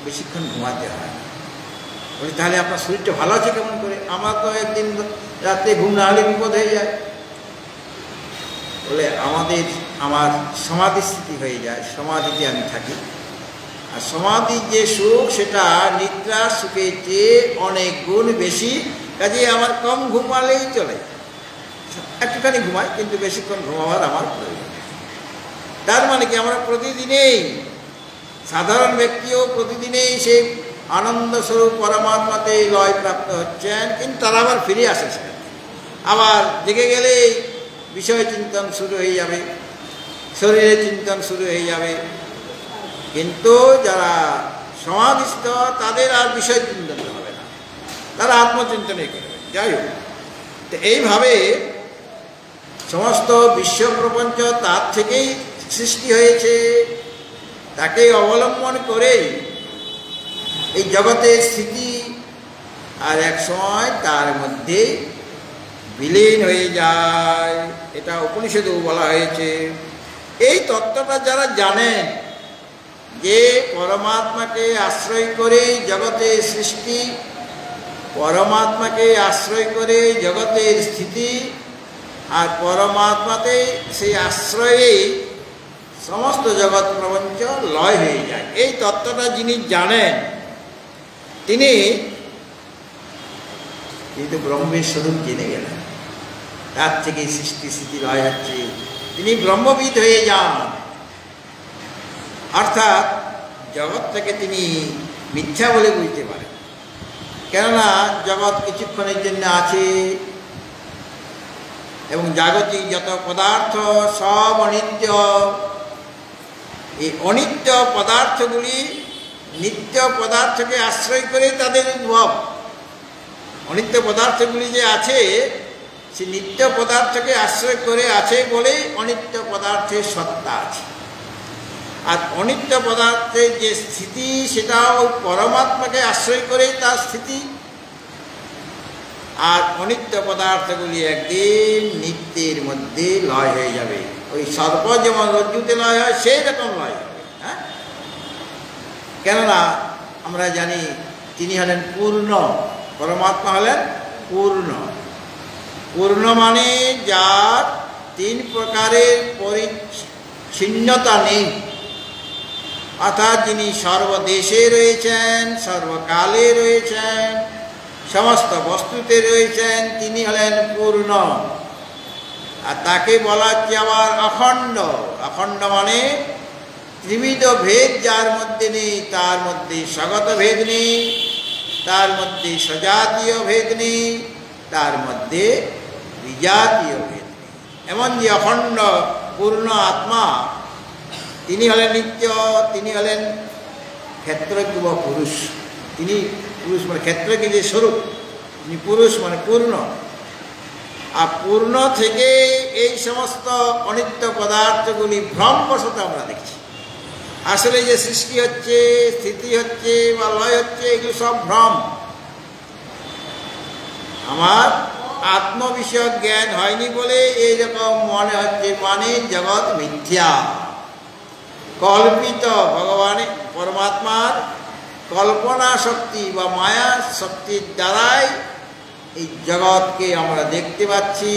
বেশিক্ষণ ঘুমাতে হয় না। বলে তাহলে আপনার শরীরটা ভালো আছে কেমন করে? আমার তো একদিন রাত্রে ঘুম না হলে বিপদ হয়ে যায়। বলে আমার সমাধি স্থিতি হয়ে যায়, সমাধিতে আমি থাকি। আর সমাধির যে সুখ সেটা নিদ্রার সুখের চেয়ে অনেক গুণ বেশি, কাজে আমার কম ঘুমালেই চলে, একটুখানি ঘুমাই, কিন্তু বেশিক্ষণ ঘুমাবার আমার প্রয়োজন। তার মানে কি, আমরা প্রতিদিনেই, সাধারণ ব্যক্তিও প্রতিদিনেই সেই আনন্দস্বরূপ পরমাত্মাতে লয় প্রাপ্ত হচ্ছেন, কিন্তু তারা আবার ফিরে আসে সেখান থেকে। আবার জেগে গেলেই বিষয় চিন্তন শুরু হয়ে যাবে, শরীরের চিন্তন শুরু হয়ে যাবে। কিন্তু যারা সমাধিস্থ তাদের আর বিষয় চিন্তন হবে না, তারা আত্মচিন্তনে করবে। যাই হোক, তো এইভাবে সমস্ত বিশ্ব প্রপঞ্চ তার থেকেই সৃষ্টি হয়েছে, তাকে অবলম্বন করেই এই জগতের স্থিতি, আর এক সময় তার মধ্যে বিলীন হয়ে যায়। এটা উপনিষদেও বলা হয়েছে। এই তত্ত্বটা যারা জানেন যে পরমাত্মাকে আশ্রয় করে জগতের সৃষ্টি, পরমাত্মাকে আশ্রয় করে জগতের স্থিতি, আর পরমাত্মাতে সেই আশ্রয়েই সমস্ত জগৎ প্রপঞ্চ লয় হয়ে যায়, এই তত্ত্বটা যিনি জানেন তিনি কিন্তু ব্রহ্মের স্বরূপ জেনে গেলেন। তার থেকে সৃষ্টি স্থিতি লয় হচ্ছে, তিনি ব্রহ্মবিদ হয়ে যান। অর্থাৎ জগৎটাকে তিনি মিথ্যা বলে বুঝতে পারেন, কেননা জগৎ কিছুক্ষণের জন্য আছে এবং জাগতিক যত পদার্থ সব অনিত্য। এই অনিত্য পদার্থগুলি নিত্য পদার্থকে আশ্রয় করে তাদের উদ্ভব। অনিত্য পদার্থগুলি যে আছে সে নিত্য পদার্থকে আশ্রয় করে আছে বলেই অনিত্য পদার্থের সত্তা আছে। আর অনিত্য পদার্থের যে স্থিতি সেটাও পরমাত্মাকে আশ্রয় করেই তার স্থিতি। আর অনিত্য পদার্থগুলি একদিন নিত্যের মধ্যে লয় হয়ে যাবে। ওই সর্প যেমন রজ্জুতে লয় হয় সেই রকম লয় হবে। হ্যাঁ, কেননা আমরা জানি তিনি হলেন পূর্ণ, পরমাত্মা হলেন পূর্ণ। পূর্ণ মানে যার 3 প্রকারের পরিচ্ছিন্নতা নেই, অর্থাৎ যিনি সর্বদেশে রয়েছেন, সর্বকালে রয়েছেন, সমস্ত বস্তুতে রয়েছেন, তিনি হলেন পূর্ণ। আর তাকে বলা হচ্ছে আবার অখণ্ড। অখণ্ড মানে ত্রিবিধ ভেদ যার মধ্যে নেই, তার মধ্যে স্বগত ভেদ নেই, তার মধ্যে সজাতীয় ভেদ নেই, তার মধ্যে বিজাতীয় ভেদ নেই। এমন যে অখণ্ড পূর্ণ আত্মা, তিনি হলেন নিত্য, তিনি হলেন ক্ষেত্রজ্ঞ বা পুরুষ। তিনি পুরুষ মানে ক্ষেত্রজ্ঞ যে স্বরূপ, তিনি পুরুষ মানে পূর্ণ। আর পূর্ণ থেকে এই সমস্ত অনিত্য পদার্থগুলি ভ্রমবশত আমরা দেখছি। আসলে যে সৃষ্টি হচ্ছে, স্থিতি হচ্ছে বা লয় হচ্ছে, এগুলো সব ভ্রম। আমার আত্মবিষয়ক জ্ঞান হয়নি বলে এইরকম মনে হচ্ছে, মানে জগৎ মিথ্যা, কল্পিত। ভগবানের পরমাত্মার কল্পনা শক্তি বা মায়া শক্তির দ্বারাই এই জগৎকে আমরা দেখতে পাচ্ছি।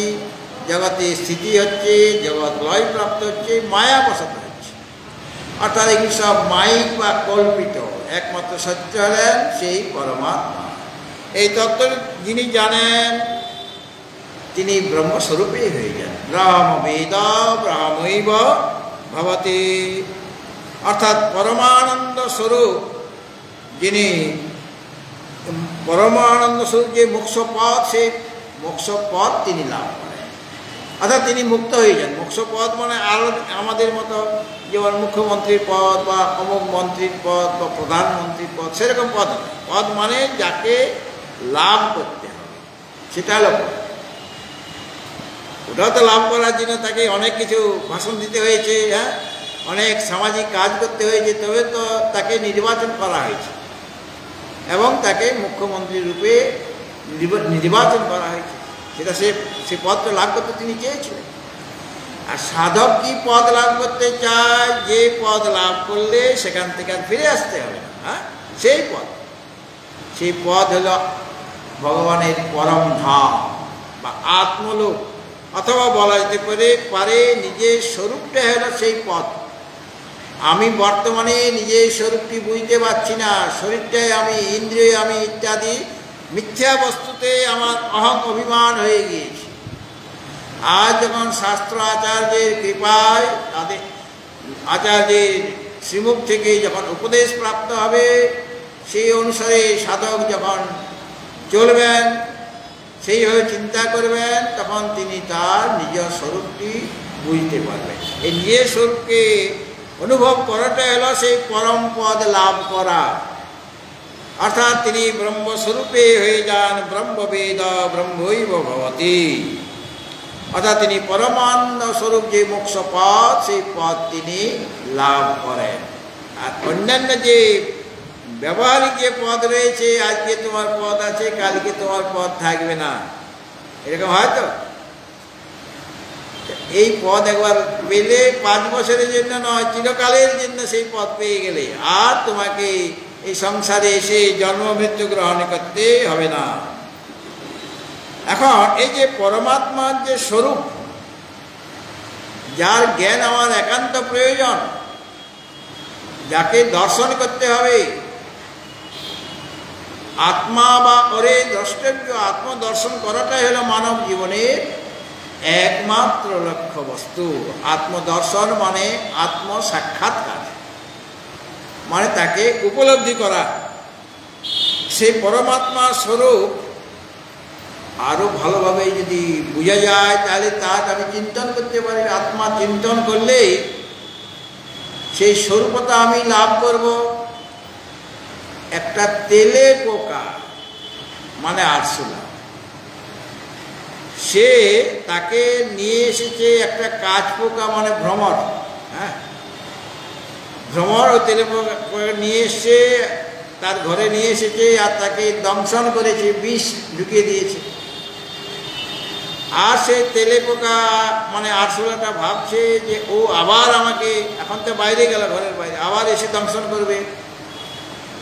জগতে স্থিতি হচ্ছে, জগৎ লয় প্রাপ্ত হচ্ছে, মায়া বসত হচ্ছে। অর্থাৎ এগুলি সব মাইক বা কল্পিত। একমাত্র সত্য হলেন সেই পরমাত্মা। এই তত্ত্ব যিনি জানেন, তিনি ব্রহ্মস্বরূপেই হয়ে যান। ব্রহ্মবেদ ব্রহ্মৈব ভবতি। অর্থাৎ পরমানন্দ স্বরূপ, যিনি পরমানন্দ স্বরূপ যে মোক্ষপদ, সেই মোক্ষপদ তিনি লাভ করেন। অর্থাৎ তিনি মুক্ত হয়ে যান। মোক্ষপদ মানে আরো আমাদের মতো যেমন মুখ্যমন্ত্রীর পদ বা অমুক মন্ত্রীর পদ বা প্রধানমন্ত্রীর পদ, সেরকম পদ নয়। পদ মানে যাকে লাভ করতে হবে, সেটা হলো পদ। ওটাও তো লাভ করার জন্য তাকে অনেক কিছু ভাষণ দিতে হয়েছে, হ্যাঁ, অনেক সামাজিক কাজ করতে হয়েছে, তবে তো তাকে নির্বাচন করা হয়েছে এবং তাকে মুখ্যমন্ত্রী রূপে নির্বাচন করা হয়েছে। সেটা সে পদটা লাভ করতে তিনি চেয়েছিলেন। আর সাধক কি পদ লাভ করতে চায়? যে পদ লাভ করলে সেখান থেকে আর ফিরে আসতে হবে না, হ্যাঁ, সেই পদ হলো ভগবানের পরম ধাম বা আত্মলোক, অথবা বলা যেতে পারে নিজের স্বরূপটা হলো সেই পদ। আমি বর্তমানে নিজের স্বরূপটি বুঝতে পারছি না, শরীরটাই আমি, ইন্দ্রিয় আমি ইত্যাদি মিথ্যা বস্তুতে আমার অহং অভিমান হয়ে গিয়েছে। আজ যখন শাস্ত্র আচার্যের কৃপায়, তাদের আচার্যের শ্রীমুখ থেকে যখন উপদেশ প্রাপ্ত হবে, সেই অনুসারে সাধক যখন চলবেন, সেইভাবে চিন্তা করবেন, তখন তিনি তার নিজের স্বরূপটি বুঝতে পারবেন। এই নিজের স্বরূপকে অনুভব করাটা হলো সেই পরম পদ লাভ করা। অর্থাৎ তিনি ব্রহ্মস্বরূপে হয়ে যান। ব্রহ্মবেদ ব্রহ্মৈব ভবতি। অর্থাৎ তিনি পরমানন্দ স্বরূপ যে মোক্ষ পদ, সেই পদ তিনি লাভ করেন। আর অন্যান্য যে ব্যবহারিক যে পদ রয়েছে, আজকে তোমার পদ আছে, কালকে তোমার পদ থাকবে না, এরকম হয়তো। এই পদ একবার পেলে 5 বছরের জন্য নয়, চিরকালের জন্য সেই পদ পেয়ে গেলে আর তোমাকে এই সংসারে এসে জন্ম মৃত্যু গ্রহণ করতে হবে না। এখন এই যে পরমাত্মার যে স্বরূপ, যার জ্ঞান আমার একান্ত প্রয়োজন, যাকে দর্শন করতে হবে, আত্মা বা ওরে দ্রষ্টব্য, আত্মদর্শন করাটাই হলো মানব জীবনের একমাত্র লক্ষ্য বস্তু। আত্মদর্শন মানে আত্ম সাক্ষাৎকার, মানে তাকে উপলব্ধি করা। সেই পরমাত্মার স্বরূপ আরো ভালোভাবে যদি বোঝা যায়, তাহলে তাকে আমি চিন্তন করতে পারি। আত্মা চিন্তন করলেই সেই স্বরূপতা আমি লাভ করব। একটা তেলে পোকা মানে আরশোলা, সে তাকে নিয়ে এসেছে একটা কাঠ পোকা মানে ভ্রমর, হ্যাঁ, ভ্রমর ও তেলে পোকা নিয়ে এসছে, তার ঘরে নিয়ে এসেছে আর তাকে দংশন করেছে, বিষ ঢুকিয়ে দিয়েছে। আর সেই তেলে পোকা মানে আরশোলাটা ভাবছে যে ও আবার আমাকে, এখন তো বাইরে গেল, ঘরের বাইরে, আবার এসে দংশন করবে।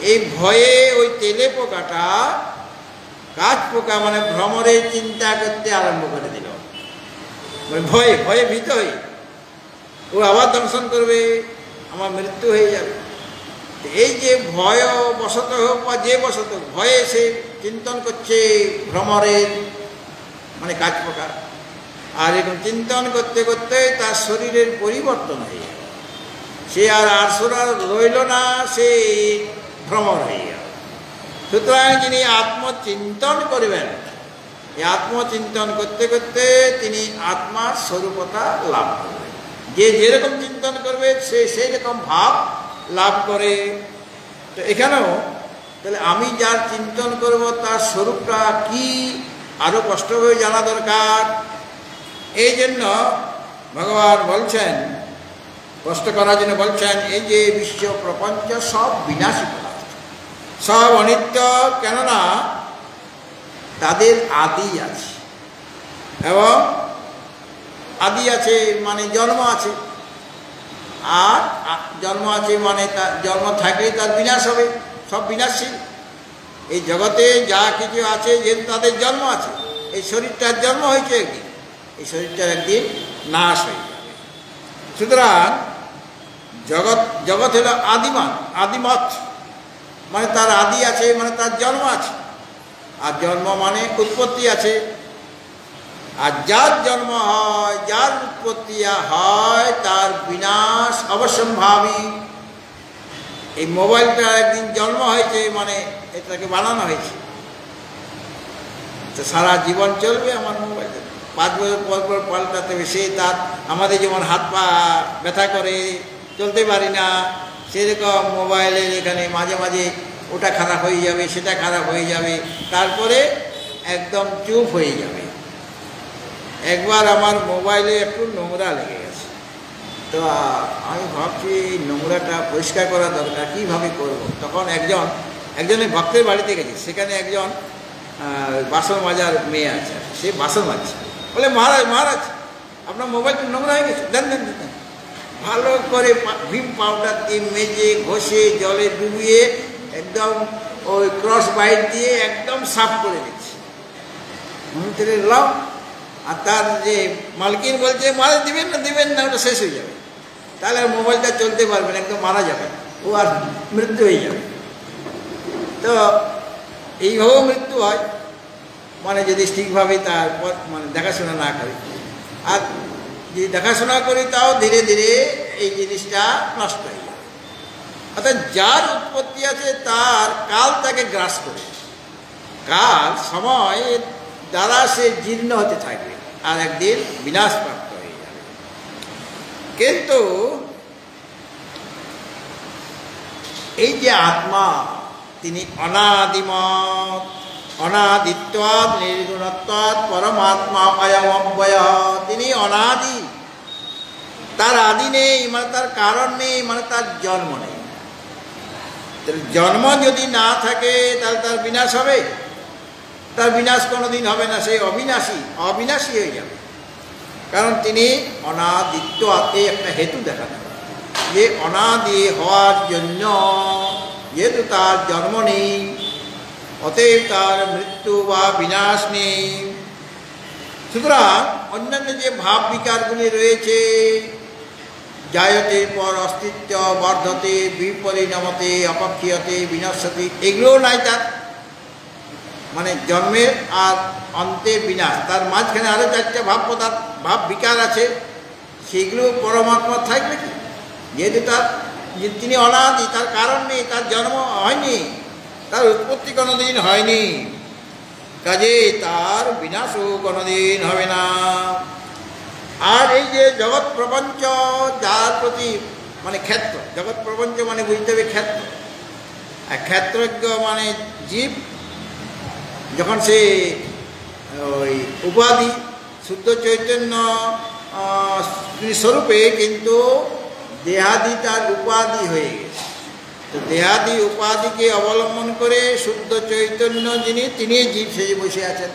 এই ভয়ে ওই তেলে পোকাটা কাঠ পোকা মানে ভ্রমরের চিন্তা করতে আরম্ভ করে দিল। ভয়ে ভয়ে ভীত হয়ে ও আবার দংশন করবে, আমার মৃত্যু হয়ে যাবে। এই যে ভয় বশত হোক বা যে বশত ভয়ে সে চিন্তন করছে ভ্রমরের মানে কাজ প্রকার, আর এরকম চিন্তন করতে করতে তার শরীরের পরিবর্তন হয়ে গেল, সে আর আরশোলা রইল না, সে ভ্রমর হয়ে গেল। সুতরাং যিনি আত্মচিন্তন করবেন, এই আত্মচিন্তন করতে করতে তিনি আত্মার স্বরূপতা লাভ করবেন। যে যেরকম চিন্তন করবে সে সেই রকম ভাব লাভ করে। তো এখানেও তাহলে আমি যার চিন্তন করব তার স্বরূপটা কি আরও স্পষ্টভাবে জানা দরকার। এই জন্য ভগবান বলছেন, স্পষ্ট করার জন্য বলছেন, এই যে বিশ্ব প্রপঞ্চ সব বিনাশী পদার্থ, সব অনিত্য, কেননা তাদের আদি আছে, এবং আদি আছে মানে জন্ম আছে, আর জন্ম আছে মানে তার জন্ম থাকলে তার বিনাশ হবে, সব বিনাশশীল। এই জগতে যা কিছু আছে যেহেতু তাদের জন্ম আছে, এই শরীরটার জন্ম হয়েছে একদিন, এই শরীরটার একদিন নাশ হয়ে যাবে। সুতরাং জগৎ হলো আদিমান, আদিমত মানে তার আদি আছে, মানে তার জন্ম আছে, আর জন্ম মানে উৎপত্তি আছে। আর যার জন্ম হয়, যার উৎপত্তি হয়, তার বিনাশ অবশ্যম্ভাবী। এই মোবাইলটা একদিন জন্ম হয়েছে মানে এটাকে বানানো হয়েছে, তো সারা জীবন চলবে আমার মোবাইল, 5 বছর পর পর পাল্টাতে হবে। সে তার আমাদের যেমন হাত পা ব্যথা করে চলতে পারি না, সেরকম মোবাইলের এখানে মাঝে মাঝে ওটা খারাপ হয়ে যাবে, সেটা খারাপ হয়ে যাবে, তারপরে একদম চুপ হয়ে যাবে। একবার আমার মোবাইলে একটু নোংরা লেগে গেছে, তো আমি ভাবছি এই নোংরাটা পরিষ্কার করা দরকার, কীভাবে করব। তখন একজনের ভক্তের বাড়িতে গেছি, সেখানে একজন বাসন মাজার মেয়ে আছে, সে বাসন মাজছে, বলে মহারাজ আপনার মোবাইলটা নোংরা হয়ে গেছে, দেন দেন দেন। ভালো করে ভিম পাউডার দিয়ে মেজে ঘষে জলে ডুবিয়ে একদম ওই ক্রস বাইট দিয়ে একদম সাফ করে দিচ্ছে। মন্ত্রী লাও, আর তার যে মালকিন বলছে মহারাজ দিবেন না ওটা শেষ হয়ে যাবে, তাহলে আর মোবাইলটা চলতে পারবে না, একদম মারা যাবে, ও আর মৃত্যু হয়ে যাবে। তো এইভাবেও মৃত্যু হয়, মানে যদি ঠিকভাবে তার মানে দেখাশোনা না করি, আর যদি দেখাশোনা করি তাও ধীরে ধীরে এই জিনিসটা নষ্ট হয়ে যাবে। অর্থাৎ যার উৎপত্তি আছে তার কাল তাকে গ্রাস করে, কাল সময় দ্বারা সে জীর্ণ হতে থাকবে, আর একদিন বিনাশপ্রাপ্ত হয়ে যাবে। কিন্তু এই যে আত্মা, তিনি অনাদিমত, অনাদিত্বাৎ নির্গুণত্বাৎ পরমাত্মা অয়মব্যয়, তিনি অনাদি, তার আদি নেই মানে তার কারণ নেই, মানে তার জন্ম নেই। জন্ম যদি না থাকে তাহলে তার বিনাশ হবে? তার বিনাশ কোনোদিন হবে না, সে অবিনাশী হয়ে যাবে। কারণ তিনি অনাদিত্ব, এই একটা হেতু দেখানো, যে অনাদি হওয়ার জন্য যেহেতু তার জন্ম নেই, অতএব তার মৃত্যু বা বিনাশ নেই। সুতরাং অন্যান্য যে ভাব বিকারগুলি রয়েছে, জায়তে পর অস্তিত্ব, বর্ধতে, বিপরিণামতে, অপক্ষীয়তে, বিনশ্যতে, এগুলোও নাই তার, মানে জন্মের আর অন্তে বিনাশ, তার মাঝখানে আরও 4টে ভাব বিকার আছে, সেগুলো পরমাত্মা থাকবে কি? যেহেতু তিনি অনাদি, তার কারণ নেই, তার জন্ম হয়নি, তার উৎপত্তি কোনোদিন হয়নি, কাজে তার বিনাশও কোনোদিন হবে না। আর এই যে জগৎ প্রপঞ্চ, যার প্রতি মানে ক্ষেত্র, জগৎ প্রপঞ্চ মানে বুঝতে হবে ক্ষেত্র, আর ক্ষেত্রজ্ঞ মানে জীব, যখন সে ওই উপাধি শুদ্ধ চৈতন্য স্বরূপে, কিন্তু দেহাদি তার উপাধি হয়ে গেছে, তো দেহাদি উপাধিকে অবলম্বন করে শুদ্ধ চৈতন্য যিনি, তিনি জীব সেজে বসে আছেন।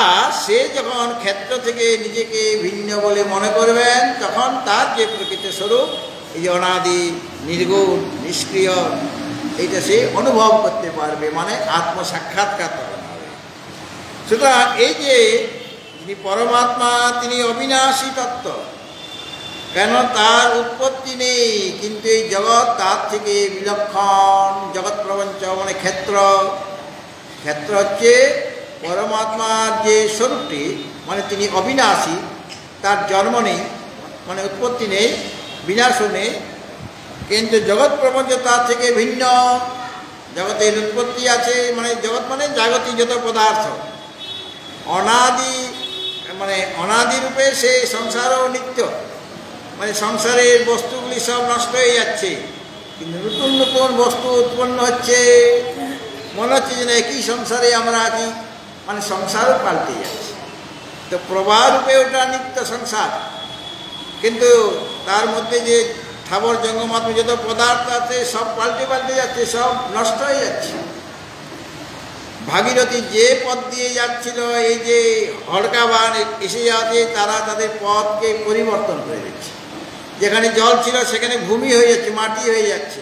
আর সে যখন ক্ষেত্র থেকে নিজেকে ভিন্ন বলে মনে করবেন, তখন তার যে প্রকৃত স্বরূপ, এই যে অনাদি, নির্গুণ, নিষ্ক্রিয়, এইটা সে অনুভব করতে পারবে, মানে আত্মসাক্ষাৎকার তখন হবে। সুতরাং এই যে যিনি পরমাত্মা, তিনি অবিনাশী তত্ত্ব, কেন তার উৎপত্তি নেই, কিন্তু এই জগৎ তার থেকে বিলক্ষণ। জগৎ প্রপঞ্চ মানে ক্ষেত্র, ক্ষেত্র হচ্ছে পরমাত্মার যে স্বরূপটি, মানে তিনি অবিনাশী, তার জন্ম নেই মানে উৎপত্তি নেই, বিনাশও নেই, কিন্তু জগৎ প্রপঞ্চ তার থেকে ভিন্ন। জগতের উৎপত্তি আছে, মানে জগৎ মানে জাগতিক যত পদার্থ, অনাদি মানে অনাদি রূপে সে সংসারও নিত্য, মানে সংসারের বস্তুগুলি সব নষ্ট হয়ে যাচ্ছে, কিন্তু নতুন নতুন বস্তু উৎপন্ন হচ্ছে। মনে হচ্ছে যে না একই সংসারে আমরা আছি, মানে সংসারও পাল্টে যাচ্ছে। তো প্রবাহ রূপে ওটা নিত্য সংসার, কিন্তু তার মধ্যে যে স্থাবর জঙ্গমাত্ম যত পদার্থ আছে সব পাল্টে পাল্টে যাচ্ছে, সব নষ্ট হয়ে যাচ্ছে। ভাগীরথী যে পথ দিয়ে যাচ্ছিল, এই যে হড়কাবান এসে যাচ্ছে, তারা তাদের পথকে পরিবর্তন করে দিচ্ছে। যেখানে জল ছিল সেখানে ভূমি হয়ে যাচ্ছে, মাটি হয়ে যাচ্ছে।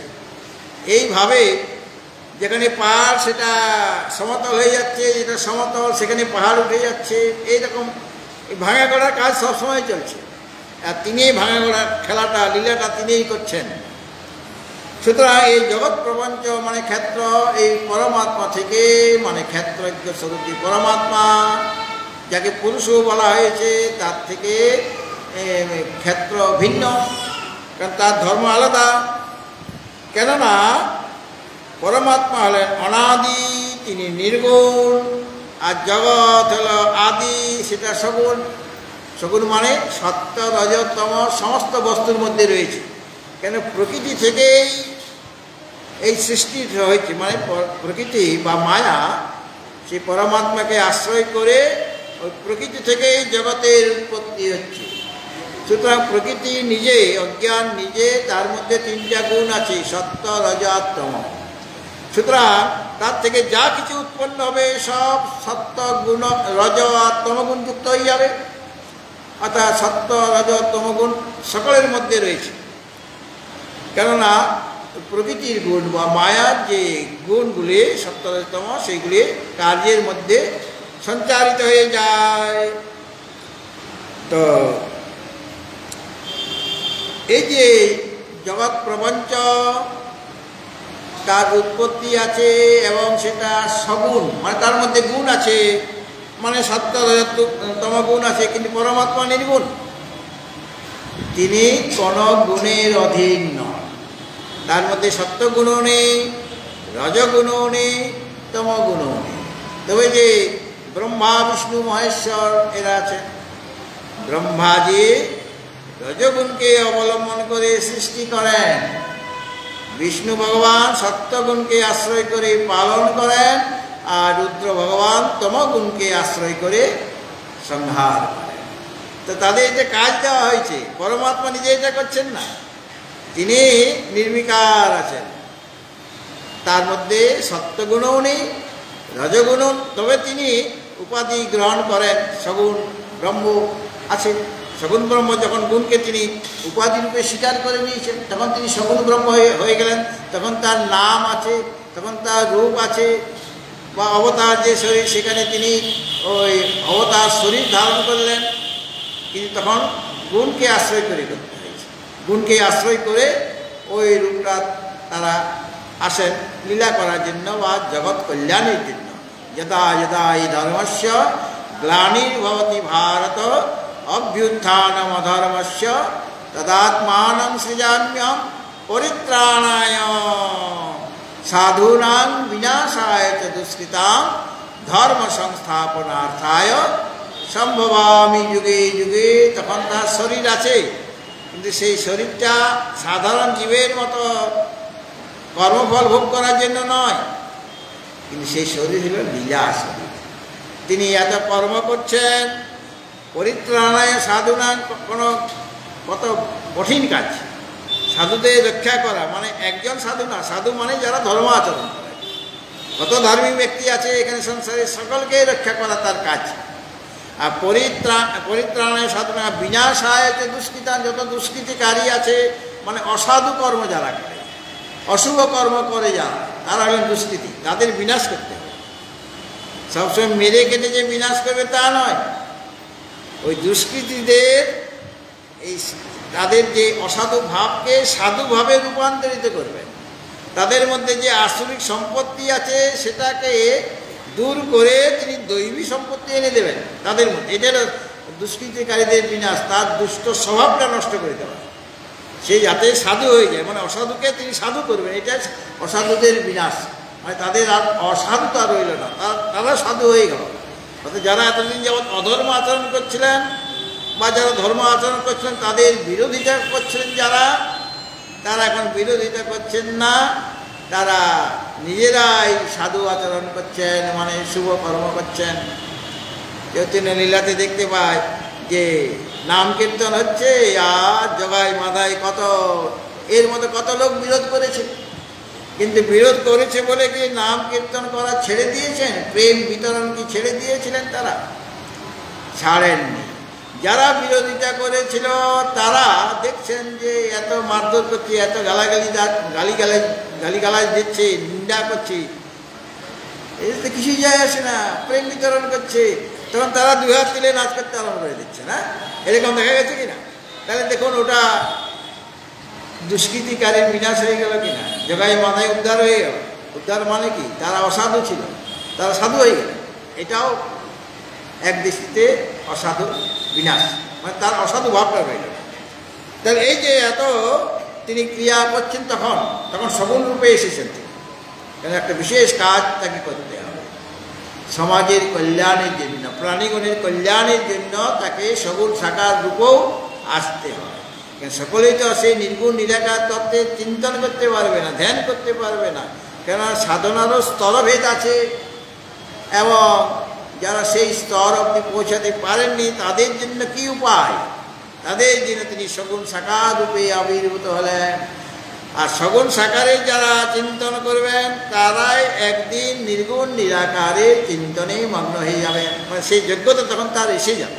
এইভাবে যেখানে পাহাড় সেটা সমতল হয়ে যাচ্ছে, যেটা সমতল সেখানে পাহাড় উঠে যাচ্ছে। এইরকম ভাঙা গড়ার কাজ সবসময় চলছে, আর তিনিই ভাঙা গড়ার খেলাটা, লীলাটা তিনিই করছেন। সুতরাং এই জগৎ প্রপঞ্চ মানে ক্ষেত্র, এই পরমাত্মা থেকে, মানে ক্ষেত্রজ্ঞ স্বরূপী পরমাত্মা, যাকে পুরুষও বলা হয়েছে, তার থেকে ক্ষেত্র ভিন্ন, কারণ তার ধর্ম আলাদা। কেননা পরমাত্মা হলেন অনাদি, তিনি নির্গুণ, আর জগৎ হলো আদি, সেটা সগুণ। সগুণ মানে সত্য রজতম সমস্ত বস্তুর মধ্যে রয়েছে। কেন প্রকৃতি থেকেই এই সৃষ্টি হয়েছে, মানে প্রকৃতি বা মায়া সেই পরমাত্মাকে আশ্রয় করে ওই প্রকৃতি থেকেই জগতের উৎপত্তি হচ্ছে। সুতরাং প্রকৃতি নিজে অজ্ঞান, নিজে তার মধ্যে তিনটা গুণ আছে, সত্য রজত তম। সুতরাং তার থেকে যা কিছু উৎপন্ন হবে সব সত্য গুণ, রজ আর তমগুণ যুক্ত হয়ে যাবে। অর্থাৎ সত্য রজ তমগুণ সকলের মধ্যে রয়েছে। কেননা প্রকৃতির গুণ বা মায়ার যে গুণগুলি সত্য রজতম, সেইগুলি কার্যের মধ্যে সঞ্চারিত হয়ে যায়। তো এই যে জগৎ প্রপঞ্চ, তার উৎপত্তি আছে এবং সেটা সগুণ, মানে তার মধ্যে গুণ আছে, মানে সত্য রজতম গুণ আছে, কিন্তু পরমাত্মা নির্গুণ। তিনি কোন গুণের অধীন নন, তার মধ্যে সত্যগুণও নেই, রজগুণও নেই, তমগুণও নেই। তবে যে ব্রহ্মা বিষ্ণু মহেশ্বর এরা আছেন, ব্রহ্মাজি রজগুণকে অবলম্বন করে সৃষ্টি করেন, বিষ্ণু ভগবান সত্যগুণকে আশ্রয় করে পালন করেন, আর রুদ্র ভগবান তমগুণকে আশ্রয় করে সংহার করেন। তো তাদের এটা কাজ দেওয়া হয়েছে, পরমাত্মা নিজে এটা করছেন না, তিনি নির্বিকার আছেন, তার মধ্যে সত্যগুণও নেই, রজগুণও। তবে তিনি উপাধি গ্রহণ করেন, সগুণ ব্রহ্ম আছে। সগুণ ব্রহ্ম যখন গুণকে তিনি উপাধি রূপে স্বীকার করে নিয়েছেন, তখন তিনি সগুণ ব্রহ্ম হয়ে গেলেন। তখন তার নাম আছে, তখন তার রূপ আছে, বা অবতার যে শরীর, সেখানে তিনি ওই অবতার শরীর ধারণ করলেন, কিন্তু তখন গুণকে আশ্রয় করে করতে হয়েছে। গুণকে আশ্রয় করে ওই রূপটা তারা আসেন লীলা করার জন্য বা জগৎ কল্যাণের জন্য। যদা যদা এই ধর্মস্য গ্লানির্ভবতি ভারত অভ্যুত্থানম অধর্মস্য তদাত্মানং সৃজাম্যহম পরিত্রাণায় সাধূনাং বিনাশায় চ দুষ্কৃতাং ধর্ম সংস্থাপনার্থায় সম্ভবামি যুগে যুগে। তখন তার শরীর আছে, কিন্তু সেই শরীরটা সাধারণ জীবের মতো কর্মফল ভোগ করার জন্য নয়, কিন্তু সেই শরীর হল লীলা শরীর। তিনি এত কর্ম করছেন, পরিত্রাণায় সাধূনাং, কোনো কত কঠিন কাজ। সাধুদের রক্ষা করা মানে একজন সাধু না, সাধু মানে যারা ধর্ম আচরণ করে। কত ধার্মিক ব্যক্তি আছে এখানে সংসারে, সকলকে রক্ষা করা তার কাজ। আর পরিত্রাণায় সাধনা বিনাশায় যে দুষ্কৃতা, যত দুষ্কৃতিকারী আছে, মানে অসাধু কর্ম যারা করে, অশুভ কর্ম করে যারা, তারা হলেন দুষ্কৃতি, তাদের বিনাশ করতে হবে। সবসময় মেরে কেটে যে বিনাশ করবে তা নয়, ওই দুষ্কৃতীদের এই তাদের যে অসাধু ভাবকে সাধুভাবে রূপান্তরিত করবেন, তাদের মধ্যে যে আসরিক সম্পত্তি আছে সেটাকে দূর করে তিনি দৈবী সম্পত্তি এনে দেবেন তাদের মধ্যে। এটার দুষ্কৃতিকারীদের বিনাশ, তার দুষ্ট স্বভাবটা নষ্ট করে দেওয়া, সে যাতে সাধু হয়ে যায়, মানে অসাধুকে তিনি সাধু করবেন, এটা অসাধুদের বিনাশ, মানে তাদের আর অসাধুতা রইল না, তারা সাধু হয়ে গেল। অর্থাৎ যারা এতদিন যাবৎ অধর্ম আচরণ করছিলেন বা যারা ধর্ম আচরণ করছিলেন, তাদের বিরোধিতা করছিলেন যারা, তারা এখন বিরোধিতা করছেন না, তারা নিজেরাই সাধু আচরণ করছেন, মানে শুভ কর্ম করছেন। চৈতন্য লীলাতে দেখতে পাই যে নাম কীর্তন হচ্ছে আর জগাই মাথায় কত, এর মধ্যে কত লোক বিরোধ করেছে, কিন্তু বিরোধ করেছে বলে কি নাম কীর্তন করা ছেড়ে দিয়েছেন? প্রেম বিতরণ কি ছেড়ে দিয়েছিলেন? তারা ছাড়েননি। যারা বিরোধিতা করেছিল তারা দেখছেন যে এত মারধর করছি, এত গালিগালাজ দিচ্ছে, নিন্দা করছি, এতে কিছুই যায় আসে না, প্রেম বিতরণ করছে, তখন তারা দুই হাত তুলে নাচ করতে আরম্ভ করে দিচ্ছে না, এরকম দেখা গেছে কিনা? তাহলে দেখুন ওটা দুষ্কৃতিকারীর বিনাশ হয়ে গেল কিনা, জগাই মাথায় উদ্ধার হয়ে গেল। উদ্ধার মানে কি? তারা অসাধু ছিল, তারা সাধু হয়ে গেল, এটাও এক দৃষ্টিতে অসাধু বিনাশ, মানে তার অসাধু ভাবটা হয়ে গেল। তাহলে এই যে এত তিনি ক্রিয়া করছেন, তখন সগুণ রূপে এসেছেন তিনি, কেন একটা বিশেষ কাজ তাকে করতে হবে সমাজের কল্যাণের জন্য, প্রাণীগণের কল্যাণের জন্য তাকে সগুণ সাকার রূপেও আসতে হয়। কেন সকলেই তো সেই নির্গুণ নিরাকার তত্ত্বের চিন্তন করতে পারবে না, ধ্যান করতে পারবে না, কেন সাধনারও স্তরভেদ আছে, এবং যারা সেই স্তর অবধি পৌঁছাতে পারেননি তাদের জন্য কি উপায়? তাদের জন্য তিনি সগুণ সাকার রূপে আবির্ভূত হলেন। আর সগুণ সাকারের যারা চিন্তন করবেন তারাই একদিন নির্গুণ নিরাকারের চিন্তনে মগ্ন হয়ে যাবেন, মানে সেই যোগ্যতা তখন তার এসে যাবে।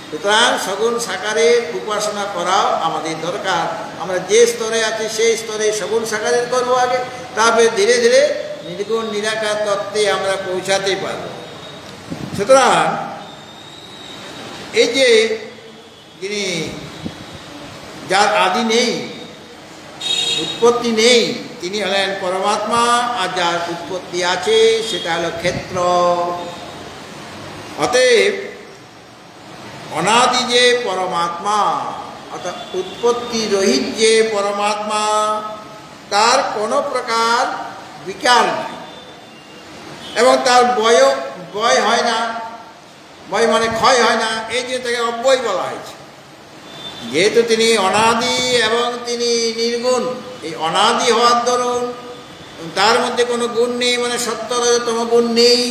সুতরাং সগুণ সাকারের উপাসনা করাও আমাদের দরকার। আমরা যে স্তরে আছি সেই স্তরে সগুণ সাকারের করবো আগে, তারপরে ধীরে ধীরে নির্গুণ নিরাকার তত্ত্বে আমরা পৌঁছাতে পারব। সুতরাং এই যে যিনি, যার আদি নেই, উৎপত্তি নেই, তিনি হলেন পরমাত্মা, আর যার উৎপত্তি আছে সেটা হলো ক্ষেত্র। অতএব অনাদি যে পরমাত্মা, অর্থাৎ উৎপত্তি রহিত যে পরমাত্মা, তার কোনো প্রকার বিকার নেই, এবং তার বয় হয় না, বয় মানে ক্ষয় হয় না, এই যে তাকে অব্যয় বলা হয়েছে। যেহেতু তিনি অনাদি এবং তিনি নির্গুণ, এই অনাদি হওয়ার দরুন তার মধ্যে কোনো গুণ নেই, মানে সত্তরতম গুণ নেই।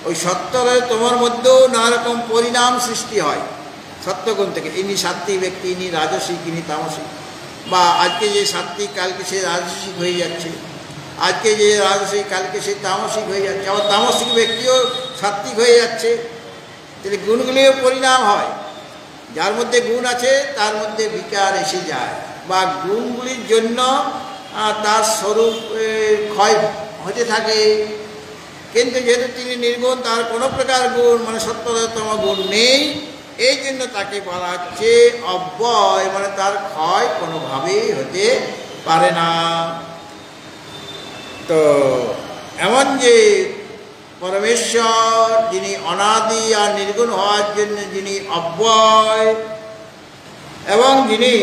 ওই সত্তরতমর মধ্যেও নানা রকম পরিণাম সৃষ্টি হয় সত্যগুণ থেকে। ইনি সাত্ত্বিক ব্যক্তি, ইনি রাজসিক, ইনি তামসিক, বা আজকে যে সাত্ত্বিক কালকে সে রাজসিক হয়ে যাচ্ছে, আজকে যে রাজসিক কালকে সে তামসিক হয়ে যাচ্ছে, আবার তামসিক ব্যক্তিও সাত্ত্বিক হয়ে যাচ্ছে। তাহলে গুণগুলিও পরিণাম হয়। যার মধ্যে গুণ আছে তার মধ্যে বিকার এসে যায়, বা গুণগুলির জন্য তার স্বরূপ ক্ষয় হতে থাকে। কিন্তু যেহেতু তিনি নির্গুণ, তার কোনো প্রকার গুণ মানে সত্তরতম গুণ নেই, এই জন্য তাকে বলা হচ্ছে অব্যয়, মানে তার ক্ষয় কোনোভাবেই হতে পারে না। তো এমন যে পরমেশ্বর, যিনি অনাদি আর নির্গুণ হওয়ার জন্য যিনি অব্যয়, এবং যিনি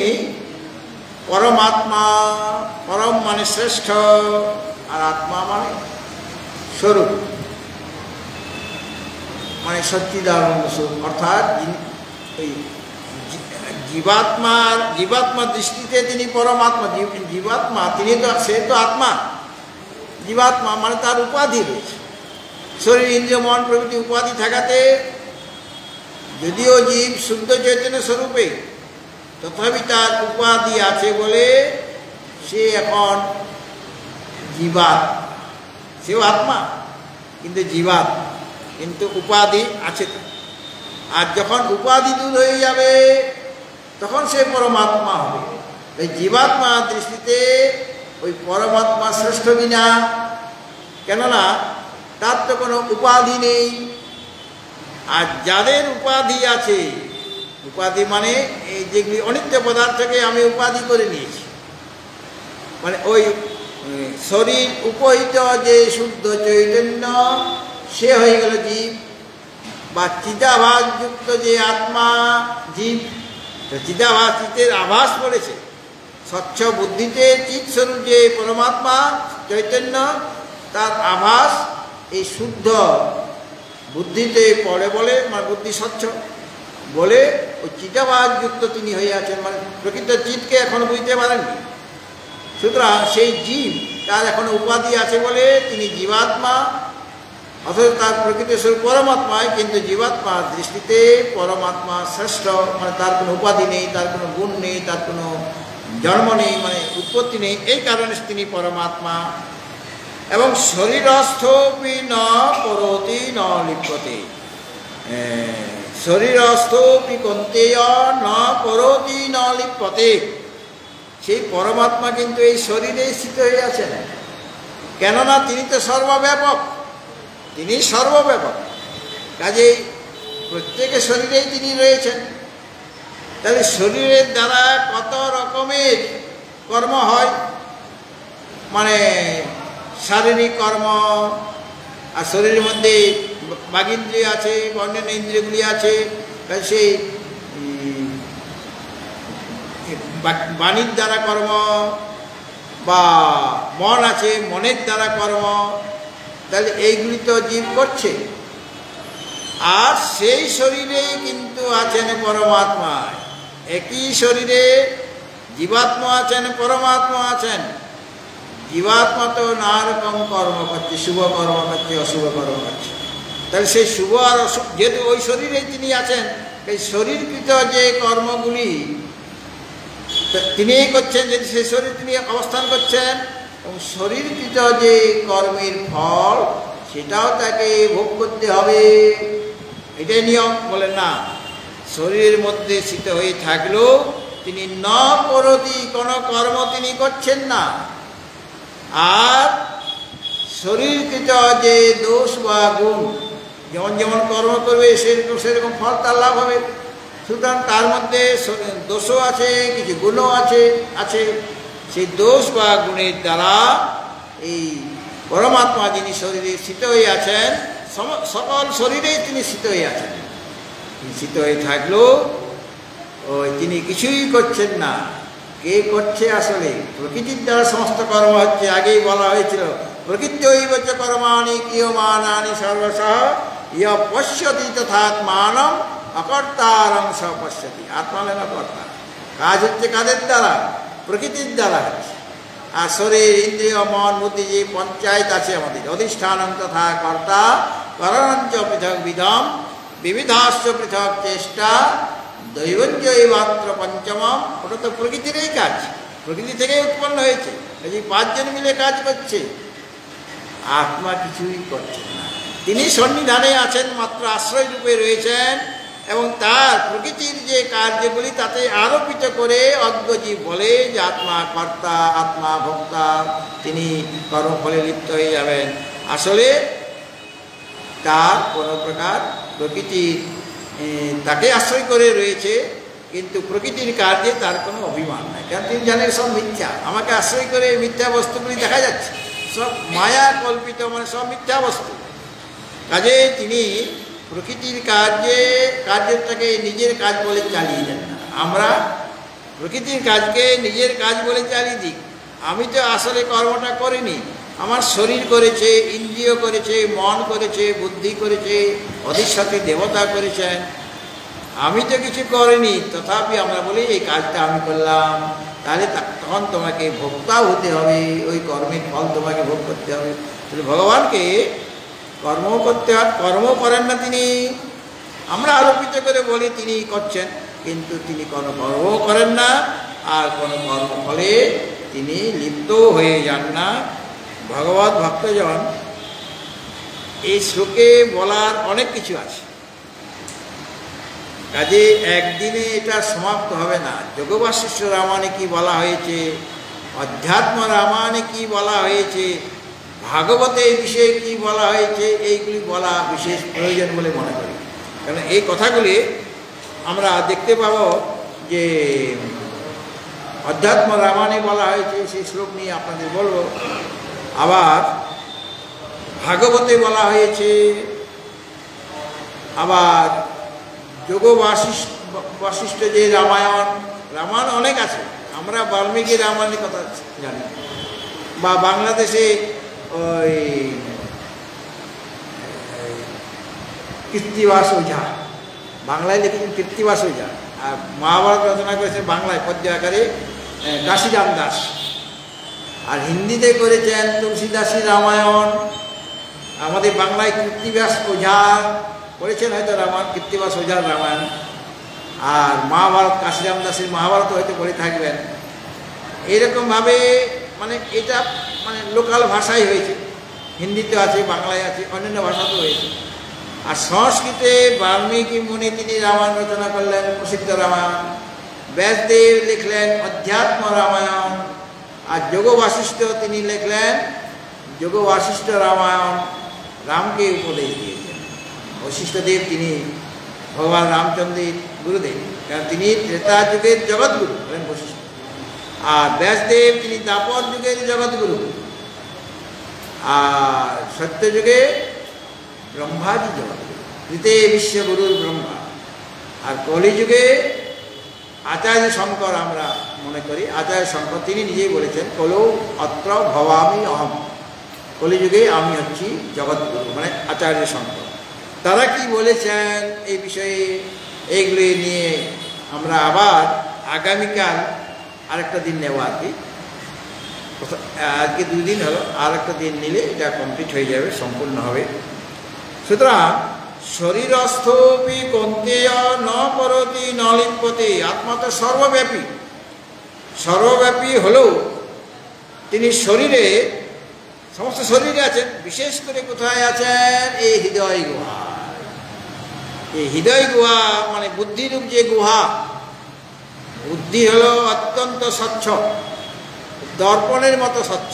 পরমাত্মা, পরম মানে শ্রেষ্ঠ, আর আত্মা মানে স্বরূপ, মানে সচ্চিদানন্দ স্বরূপ, অর্থাৎ ওই জীবাত্মার দৃষ্টিতে তিনি পরমাত্মা। জীবাত্মা তিনি তো, সে তো আত্মা। জীবাত্মা মানে তার উপাধি রয়েছে, শরীর ইন্দ্রিয় মন প্রভৃতি উপাধি থাকাতে যদিও জীব শুদ্ধ চৈতন্য স্বরূপে, তথাপি তার উপাধি আছে বলে সে এখন জীবাত্মা। সেও আত্মা কিন্তু জীবাত্মা, কিন্তু উপাধি আছে। আর যখন উপাধি দূর হয়ে যাবে তখন সে পরমাত্মা হবে। এই জীবাত্মা দৃষ্টিতে ওই পরমাত্মা শ্রেষ্ঠ কিনা, কেননা তার তো কোনো উপাধি নেই। আর যাদের উপাধি আছে উপাধি মানে এই যেগুলি অনিত্য পদার্থকে আমি উপাধি করে নিয়েছি, মানে ওই শরীর উপহিত যে শুদ্ধ চৈতন্য সে হয়ে গেল জীব, বা চিদাভাসযুক্ত যে আত্মা জীব। তো চিদাভাস, চিতের আভাস পড়েছে, স্বচ্ছ বুদ্ধিতে চিৎস্বরূপ যে পরমাত্মা চৈতন্য তার আভাস এই শুদ্ধ বুদ্ধিতে পড়ে বলে, মানে বুদ্ধি স্বচ্ছ বলে ওই চিদাভাসযুক্ত তিনি হয়ে আছেন, মানে প্রকৃত চিৎকে এখনো বুঝতে পারেননি। সুতরাং সেই জীব তার এখনো উপাধি আছে বলে তিনি জীবাত্মা, অথচ তার প্রকৃত স্বরূপ পরমাত্মায়, কিন্তু জীবাত্মার দৃষ্টিতে পরমাত্মা শ্রেষ্ঠ, মানে তার কোনো উপাধি নেই, তার কোনো গুণ নেই, তার কোনো জন্ম নেই, মানে উৎপত্তি নেই, এই কারণে তিনি পরমাত্মা। এবং শরীরস্থপি ন করতি ন লিপ্যতে, শরীরস্থপি কন্তেয় ন করতি ন লিপ্যতে, সেই পরমাত্মা কিন্তু এই শরীরে স্থিত হয়ে আছেন, কেননা তিনি তো সর্বব্যাপক, তিনি সর্বব্যাপক, কাজেই প্রত্যেকের শরীরেই তিনি রয়েছেন। তাহলে শরীরের দ্বারা কত রকমের কর্ম হয়, মানে শারীরিক কর্ম, আর শরীরের মধ্যে বাগিন্দ্রিয় আছে, অন্যান্য ইন্দ্রিয়গুলি আছে, সেই বাণীর দ্বারা কর্ম, বা মন আছে, মনের দ্বারা কর্ম, তাহলে এইগুলি তো জীব করছে। আর সেই শরীরেই কিন্তু আছেন পরমাত্মা, একই শরীরে জীবাত্মা আছেন, পরমাত্মা আছেন। জীবাত্মা তো নানা রকম কর্ম করছে, শুভ কর্ম করছে, অশুভ কর্ম করছে। তাহলে সেই শুভ আর অশুভ, যেহেতু ওই শরীরেই তিনি আছেন, এই শরীরকৃত যে কর্মগুলি তিনিই করছেন, যদি সেই শরীর তিনি অবস্থান করছেন, এবং শরীরকৃত যে কর্মের ফল সেটাও তাকে ভোগ করতে হবে, এটাই নিয়ম। বলেন না, শরীরের মধ্যে স্থিত হয়ে থাকলেও তিনি ন করতি, কোনো কর্ম তিনি করছেন না, আর শরীরকৃত যে দোষ বা গুণ, যেমন যেমন কর্ম করবে সেরকম সেরকম ফল তার লাভ হবে। সুতরাং তার মধ্যে দোষও আছে, কিছু গুণও আছে, সেই দোষ বা গুণের দ্বারা এই পরমাত্মা যিনি শরীরে স্থিত হয়ে আছেন, সকল শরীরেই তিনি স্থিত হয়ে আছেন। স্থিত হয়ে থাকলেও তিনি কিছুই করছেন না। কে করছে? আসলে প্রকৃতির দ্বারা সমস্ত কর্ম হচ্ছে। আগেই বলা হয়েছিল, প্রকৃত্যৈব চ কর্মাণি ক্রিয়মাণানি সর্বশঃ ইয় পশ্যতি তথাত্মানম অকর্তারং স পশ্যতি। আত্মা হলেন অকর্তা। কাজ হচ্ছে কাদের দ্বারা? প্রকৃতির দ্বারা হচ্ছে। আর শরীর, ইন্দ্রিয়, মন, বুদ্ধি, যে পঞ্চায়েত আছে আমাদের, অধিষ্ঠানং তথা কর্তা করণঞ্চ পৃথক বিধম বিবিধাশ্চ পৃথক চেষ্টা দৈবঞ্জয় মাত্র পঞ্চমম। ওটা তো প্রকৃতিরই কাজ, প্রকৃতি থেকেই উৎপন্ন হয়েছে। এই পাঁচজন মিলে কাজ করছে, আত্মা কিছুই করছেন না। তিনি সন্নিধানে আছেন, মাত্র আশ্রয় রূপে রয়েছেন, এবং তার প্রকৃতির যে কার্যগুলি তাতে আরোপিত করে অজ্ঞজীব বলে যে আত্মা কর্তা, আত্মা ভোক্তা, তিনি কর্মফলে লিপ্ত হয়ে যাবেন। আসলে তার কোনো প্রকার প্রকৃতির তাকে আশ্রয় করে রয়েছে, কিন্তু প্রকৃতির কার্যে তার কোনো অভিমান নাই। কারণ তিনি জানেন সব মিথ্যা, আমাকে আশ্রয় করে মিথ্যা বস্তুগুলি দেখা যাচ্ছে, সব মায়া কল্পিত, মানে সব মিথ্যা বস্তু। কাজে তিনি প্রকৃতির কার্যটাকে নিজের কাজ বলে চালিয়ে দেন না। আমরা প্রকৃতির কাজকে নিজের কাজ বলে চালিয়ে দিই। আমি তো আসলে কর্মটা করিনি, আমার শরীর করেছে, ইন্দ্রিয় করেছে, মন করেছে, বুদ্ধি করেছে, অধিষ্ঠাত্রী দেবতা করেছেন, আমি তো কিছু করিনি। তথাপি আমরা বলি এই কাজটা আমি করলাম, তাহলে তখন তোমাকে ভোক্তাও হতে হবে, ওই কর্মের ফল তোমাকে ভোগ করতে হবে। তাহলে ভগবানকে কর্ম করতে হয়, কর্ম করেন না তিনি, আমরা আরোপিত করে বলি তিনি করছেন, কিন্তু তিনি কোনো কর্মও করেন না, আর কোনো কর্মফলে তিনি লিপ্ত হয়ে যান না। ভগবত ভক্তজন, এই শ্লোকে বলার অনেক কিছু আছে, কাজে একদিনে এটা সমাপ্ত হবে না। যোগবাশিষ্ঠ রামায়ণে কি বলা হয়েছে, অধ্যাত্ম রামায়ণে কি বলা হয়েছে, ভাগবতে এই বিষয়ে কি বলা হয়েছে, এইগুলি বলা বিশেষ প্রয়োজন বলে মনে করি। কারণ এই কথাগুলি আমরা দেখতে পাব যে অধ্যাত্ম রামায়ণে বলা হয়েছে, সেই শ্লোক নিয়ে আপনাদের বলবো। আবার ভাগবতে বলা হয়েছে, আবার যোগ বাসিষ্ঠ যে রামায়ণ অনেক আছে। আমরা বাল্মীকি রামায়ণের কথা জানি, বা বাংলাদেশে ওই কৃত্তিবাস ওঝা, বাংলায় লিখেছেন কৃত্তিবাস ওঝা, আর মহাভারত রচনা করেছেন বাংলায় পদ্য আকারে কাশীরাম দাস, আর হিন্দিতে করেছেন তুলসীদাসী রামায়ণ। আমাদের বাংলায় কৃত্তিবাস ওঝা করেছেন হয়তো রামায়ণ, কৃত্তিবাস ওঝার রামায়ণ। আর মহাভারত কাশীরাম দাসের মহাভারত হয়তো পড়ে থাকবেন। এরকমভাবে মানে এটা মানে লোকাল ভাষাই হয়েছে, হিন্দিতে আছে, বাংলায় আছে, অন্যান্য ভাষাতেও হয়েছে। আর সংস্কৃতে বাল্মীকি মুনি তিনি রামায়ণ রচনা করলেন, প্রসিদ্ধ রামায়ণ। ব্যাসদেব লিখলেন অধ্যাত্ম রামায়ণ। আর যোগ বাসিষ্ঠ তিনি লিখলেন যোগ বাসিষ্ঠ রামায়ণ, রামকে উপদেশ দিয়েছেন। বশিষ্ঠদেব তিনি ভগবান রামচন্দ্রের গুরুদেব, কারণ তিনি ত্রেতা যুগের জগৎগুরু হলেন বশিষ্ঠ। আর ব্যাসদেব তিনি দ্বাপর যুগের জগৎগুরু, আর সত্যযুগে ব্রহ্মাজি জগৎগুরু, তৃতীয় বিশ্বগুরুর ব্রহ্মা। আর কলিযুগে আচার্য শঙ্কর আমরা মনে করি, আচার্য শঙ্কর তিনি নিজেই বলেছেন কলৌ অত্র ভবামি অহম, কলিযুগে আমি হচ্ছি জগৎগুরু, মানে আচার্য শঙ্কর। তারা কি বলেছেন এই বিষয়ে, এইগুলি নিয়ে আমরা আবার আগামীকাল আরেকটা দিন নেব আর কি। আজকে 2 দিন হলো, আর একটা দিন নিলে এটা কমপ্লিট হয়ে যাবে, সম্পূর্ণ হবে। সুতরাং শরীরস্থপি কন্তেয় ন করতি ন লিপ্যতে, আত্মা তো সর্বব্যাপী। সর্বব্যাপী হলেও তিনি শরীরে, সমস্ত শরীরে আছেন, বিশেষ করে কোথায় আছেন? এই হৃদয় গুহা। এই হৃদয় গুহা মানে বুদ্ধিরূপ যে গুহা, বুদ্ধি হলো অত্যন্ত স্বচ্ছ, দর্পণের মতো স্বচ্ছ।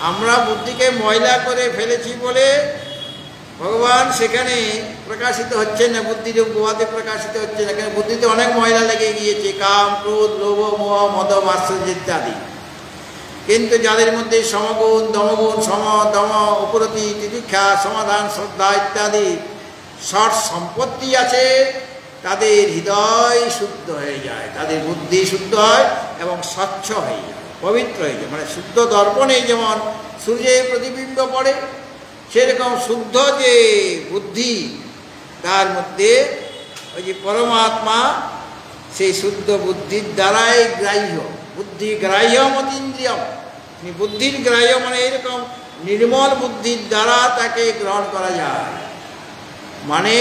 আমরা বুদ্ধিকে ময়লা করে ফেলেছি বলে ভগবান সেখানে প্রকাশিত হচ্ছেন না, বুদ্ধিরূপ গুহাতে প্রকাশিত হচ্ছে না। কেন? বুদ্ধিতে অনেক ময়লা লেগে গিয়েছে, কাম, ক্রোধ, লোভ, মোহ, মদ, মাৎসর্য ইত্যাদি। কিন্তু যাদের মধ্যে সমগুণ, দমগুণ, সম, দম, উপরতি, তিতিক্ষা, সমাধান, শ্রদ্ধা ইত্যাদি ষট সম্পত্তি আছে, তাদের হৃদয় শুদ্ধ হয়ে যায়, তাদের বুদ্ধি শুদ্ধ হয় এবং স্বচ্ছ হয়ে যায়, পবিত্র হয়ে যায়। মানে শুদ্ধ দর্পণে যেমন সূর্যের প্রতিবিম্ব পড়ে, সেরকম শুদ্ধ যে বুদ্ধি, তার মধ্যে ওই যে পরমাত্মা, সেই শুদ্ধ বুদ্ধির দ্বারাই গ্রাহ্য। বুদ্ধি গ্রাহ্য মতীন্দ্রিয়ম, বুদ্ধির গ্রাহ্য মানে এরকম নির্মল বুদ্ধির দ্বারা তাকে গ্রহণ করা যায়। মানে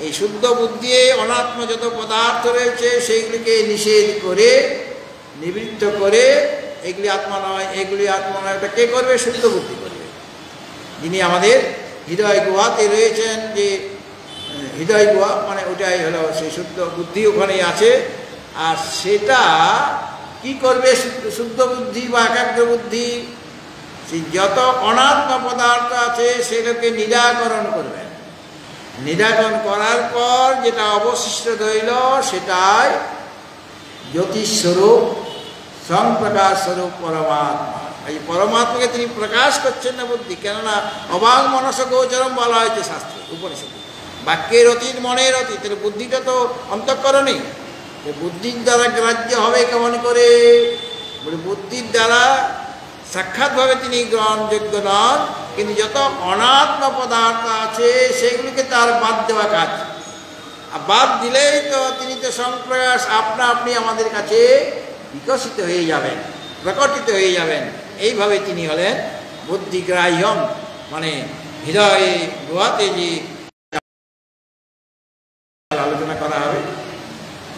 এই শুদ্ধ বুদ্ধি অনাত্ম যত পদার্থ রয়েছে সেইগুলিকে নিষেধ করে, নিবৃত্ত করে, এগুলি আত্মা নয়, এগুলি আত্মা নয়, এটা কে করবে? শুদ্ধ বুদ্ধি করবে, যিনি আমাদের হৃদয় গুহাতে রয়েছেন। যে হৃদয় গুহা মানে ওটাই হলো সেই শুদ্ধ বুদ্ধি, ওখানেই আছে। আর সেটা কি করবে? শুদ্ধ বুদ্ধি বা একাগ্র বুদ্ধি, সেই যত অনাত্ম পদার্থ আছে সেগুলোকে নিরাকরণ করবে। নিরাকরণ করার পর যেটা অবশিষ্ট রইল সেটাই জ্যোতিস্বরূপ, স্বয়ংপ্রকাশ স্বরূপ পরমাত্মা। এই পরমাত্মাকে তিনি প্রকাশ করছেন না বুদ্ধি, কেননা অবাক মনস গোচরম বলা হয়েছে শাস্ত্রে, উপনিষদে। বাক্যের অতীত, মনের অতীত, বুদ্ধিটা তো অন্তঃকরণেই। বুদ্ধির দ্বারা গ্রাহ্য হবে কেমন করে? বলে বুদ্ধির দ্বারা সাক্ষাৎভাবে তিনি গ্রহণযোগ্য নন, কিন্তু যত অনাত্ম পদার্থ আছে সেগুলিকে তার বাদ দেওয়া কাজ। আর বাদ দিলেই তো তিনি তো স্বয়ংপ্রকাশ আপনা আপনি আমাদের কাছে বিকশিত হয়ে যাবেন, প্রকটিত হয়ে যাবেন। এইভাবে তিনি হলেন বুদ্ধিগ্রাহ্যম, মানে হৃদয়ে গুহাতে যে